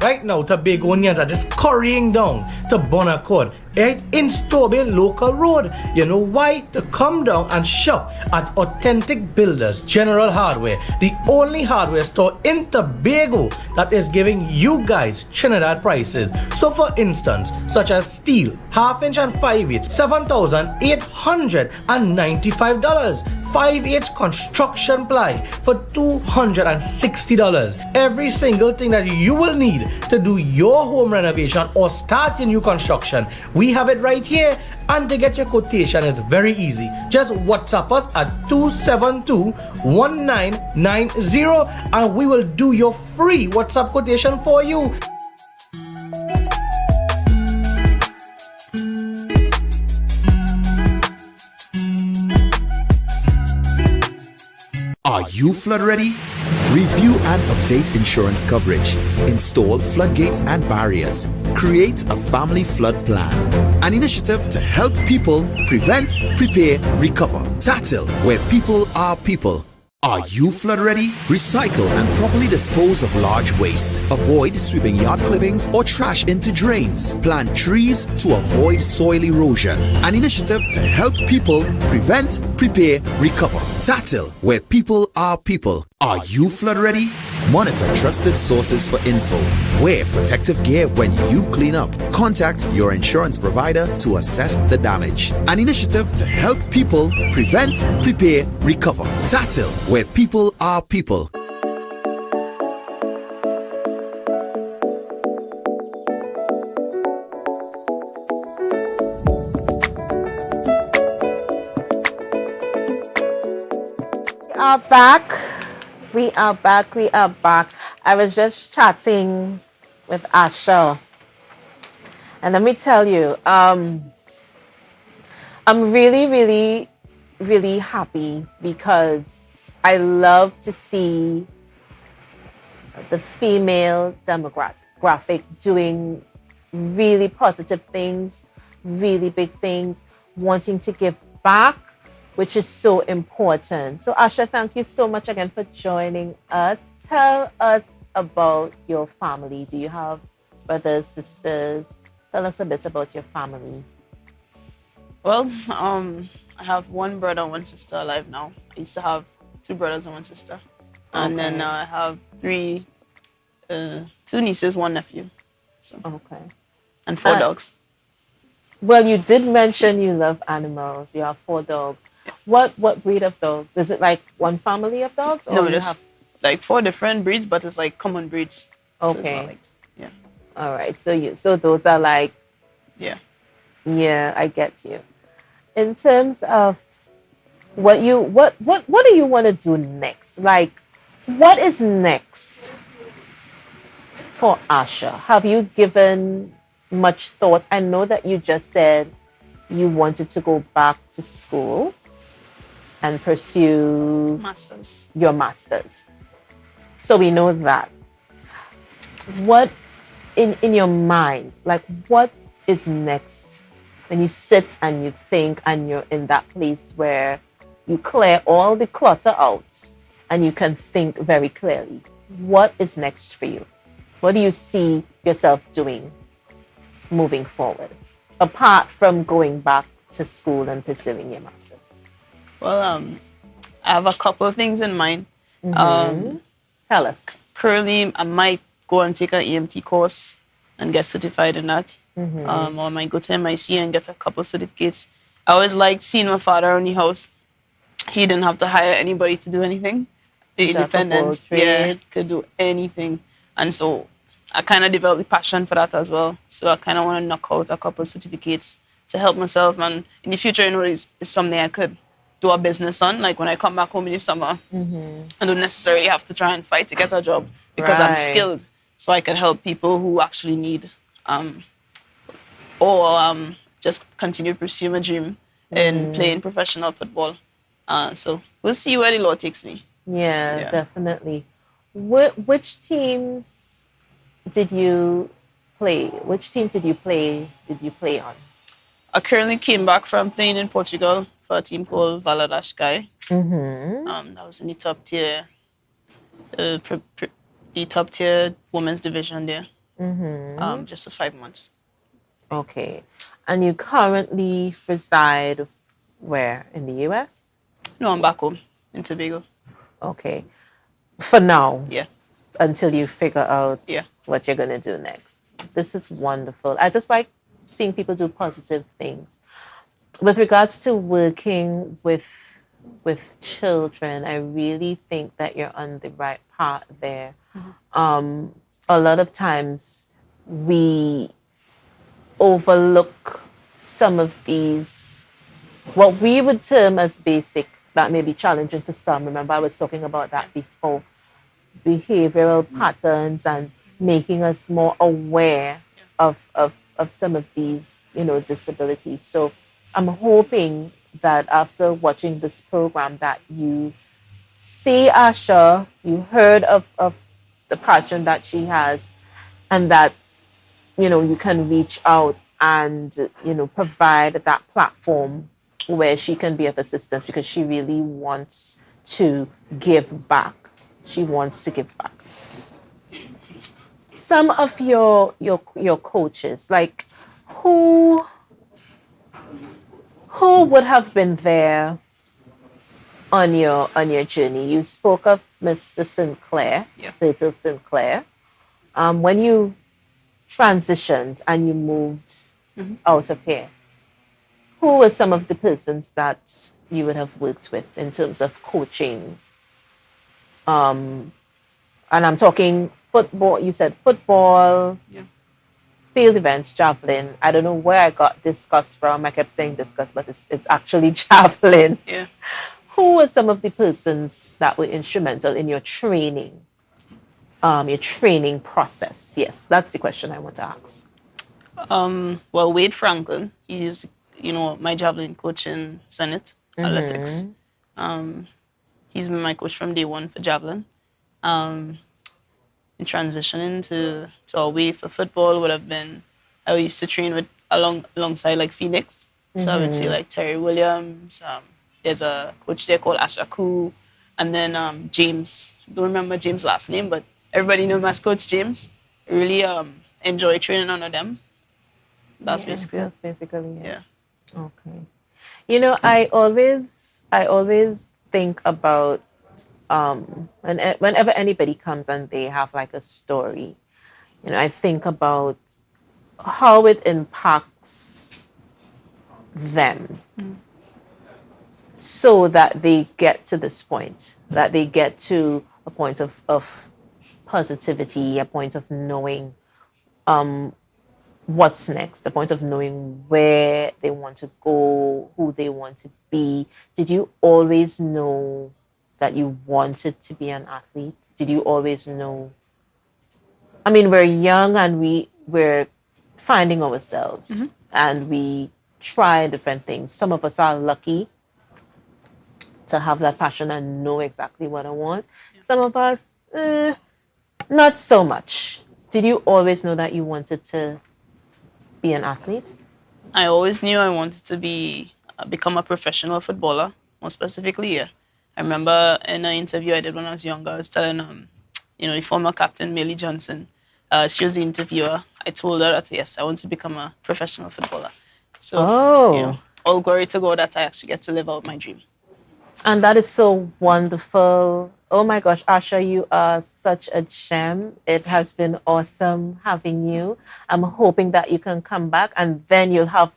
Right now, Tobagonians are just currying down to Bonaccord, right in Stobie Local Road. You know why? To come down and shop at Authentic Builders General Hardware, the only hardware store in Tobago that is giving you guys Trinidad prices. So for instance, such as steel, 1/2 inch and 5/8, $7,895. 5/8 construction ply for $260. Every single thing that you will need to do your home renovation or start your new construction, we have it right here. And to get your quotation, it's very easy. Just WhatsApp us at 272-1990 and we will do your free WhatsApp quotation for you. Are you flood ready? Review and update insurance coverage. Install floodgates and barriers. Create a family flood plan. An initiative to help people prevent, prepare, recover. Tatil, where people are people. Are you flood ready? Recycle and properly dispose of large waste. Avoid sweeping yard clippings or trash into drains. Plant trees to avoid soil erosion. An initiative to help people prevent, prepare, recover. Tatil, where people are people. Are you flood ready? Monitor trusted sources for info. Wear protective gear when you clean up. Contact your insurance provider to assess the damage. An initiative to help people prevent, prepare, recover. Tatil, where people are people. We are back. I was just chatting with Asha. And let me tell you, I'm really happy because I love to see the female demographic doing really positive things, really big things, wanting to give back, which is so important. So Asha, thank you so much again for joining us. Tell us about your family. Do you have brothers, sisters? Tell us a bit about your family. Well, I have one brother and one sister alive now. I used to have 2 brothers and 1 sister. And then I have 2 nieces, 1 nephew. So. Okay. And 4 dogs. Well, you did mention you love animals. You have 4 dogs. What breed of dogs? Is it like one family of dogs? Or No, just like 4 different breeds, but it's like common breeds. Okay. So it's not like, yeah. All right. So those are like. Yeah. Yeah, I get you. In terms of what do you want to do next? Like, what is next for Asha? Have you given much thought? I know that you just said you wanted to go back to school and pursue your masters. So we know that. What in your mind, like what is next when you sit and you think and you're in that place where you clear all the clutter out and you can think very clearly? What is next for you? What do you see yourself doing moving forward, apart from going back to school and pursuing your master's? Well, I have a couple of things in mind. Tell us. Currently, I might go and take an EMT course and get certified in that. Or I might go to MIC and get a couple of certificates. I always liked seeing my father around the house. He didn't have to hire anybody to do anything. The independence, could do anything. And so I kind of developed a passion for that as well. So I kind of want to knock out a couple of certificates to help myself. And in the future, it's something I could do a business on. Like when I come back home in the summer, I don't necessarily have to try and fight to get a job because I'm skilled. So I can help people who actually need, or just continue to pursue my dream in playing professional football. So we'll see where the Lord takes me. Yeah, definitely. Which teams did you play? Which teams did you play on? I currently came back from playing in Portugal for a team called Valadares Sky. That was in the top tier, the top tier women's division there. Just for 5 months. Okay. And you currently reside where? In the US? No, I'm back home in Tobago. Okay. For now? Yeah. Until you figure out what you're going to do next. This is wonderful. I just like seeing people do positive things. With regards to working with children, I really think that you're on the right path there. A lot of times we overlook some of these, what we would term as basic, that may be challenging for some. Remember, I was talking about that before. Behavioral patterns and making us more aware of some of these, disabilities. So I'm hoping that after watching this program that you see Asha, you heard of the passion that she has, and that, you can reach out and, provide that platform where she can be of assistance, because she really wants to give back. She wants to give back. Some of your coaches, like who would have been there on your journey? You spoke of Mr. Sinclair, Little Sinclair. When you transitioned and you moved out of here, who were some of the persons that you would have worked with in terms of coaching? And I'm talking football. You said football, field events, javelin. I don't know where I got discus from. I kept saying discus, but it's actually javelin. Yeah. Who were some of the persons that were instrumental in your training process? Yes, that's the question I want to ask. Well, Wade Franklin, he's, my javelin coach in Senate Athletics. He's been my coach from day one for javelin. In transitioning to away for football would have been, I used to train with alongside like Phoenix. So I would say like Terry Williams. There's a coach there called Asha Koo. And then James. Don't remember James' last name, but everybody knows him as Coach James. I really enjoy training under them. That's basically it. That's basically it. Yeah. Okay. I always think about whenever anybody comes and they have like a story, I think about how it impacts them, so that they get to this point, that they get to a point of positivity, a point of knowing what's next, a point of knowing where they want to go, who they want to be. Did you always know that you wanted to be an athlete? Did you always know? I mean, we're young and we're finding ourselves, and we try different things. Some of us are lucky to have that passion and know exactly what I want. Some of us, not so much. Did you always know that you wanted to be an athlete? I always knew I wanted to become a professional footballer, more specifically, I remember in an interview I did when I was younger, I was telling, the former captain, Millie Johnson, she was the interviewer. I told her that, yes, I want to become a professional footballer. So, all glory to God that I actually get to live out my dream. And that is so wonderful. Oh my gosh, Asha, you are such a gem. It has been awesome having you. I'm hoping that you can come back and then you'll have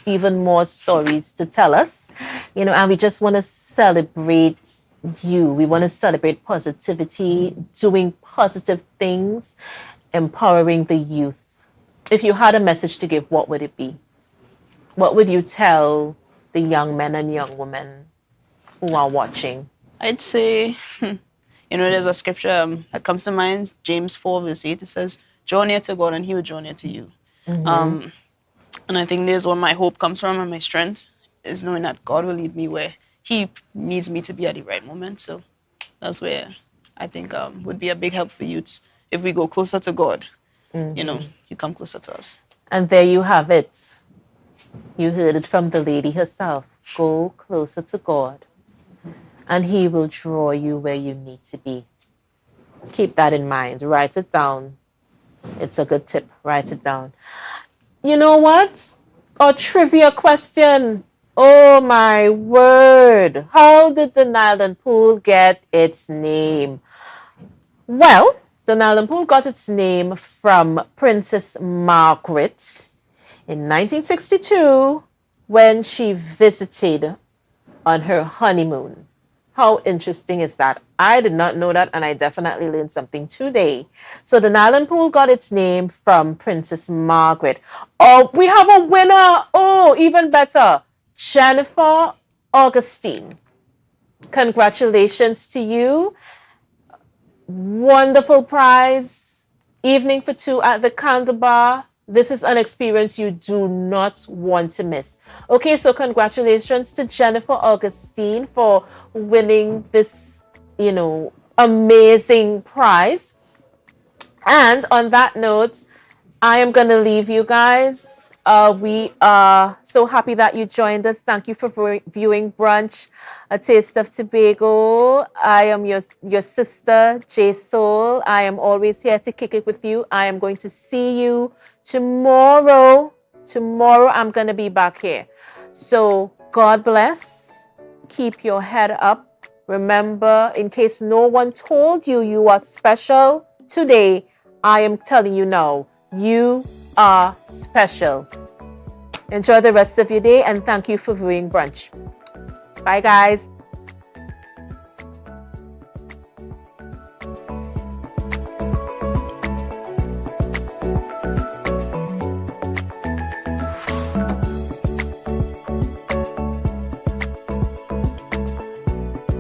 even more stories to tell us. And we just want to celebrate you. We want to celebrate positivity, doing positive things, empowering the youth. If you had a message to give, what would it be? What would you tell the young men and young women who are watching? I'd say, there's a scripture that comes to mind, James 4 verse 8. It says, draw near to God and he will draw near to you. And I think there's where my hope comes from and my strength is knowing that God will lead me where He needs me to be at the right moment. So that's where I think would be a big help for youths. If we go closer to God, you know, He come closer to us. And there you have it. You heard it from the lady herself. Go closer to God, and He will draw you where you need to be. Keep that in mind. Write it down. It's a good tip. Write it down. You know what? A trivia question. Oh my word. How did the Nylon Pool get its name? Well, the Nylon Pool got its name from Princess Margaret in 1962 when she visited on her honeymoon. How interesting is that? I did not know that, and I definitely learned something today. So the Nylon Pool got its name from Princess Margaret. Oh, we have a winner. Oh, even better. Jennifer Augustine. Congratulations to you. Wonderful prize. Evening for two at the Candle Bar. This is an experience you do not want to miss. Okay, so congratulations to Jennifer Augustine for winning this, amazing prize. And on that note, I am going to leave you guys. We are so happy that you joined us. Thank you for viewing Brunch, A Taste of Tobago. I am your sister, J Soul. I am always here to kick it with you. I am going to see you tomorrow. Tomorrow I'm going to be back here. So God bless. Keep your head up. Remember, in case no one told you you are special, today I am telling you now, you are special. Enjoy the rest of your day, and thank you for viewing Brunch. Bye, guys.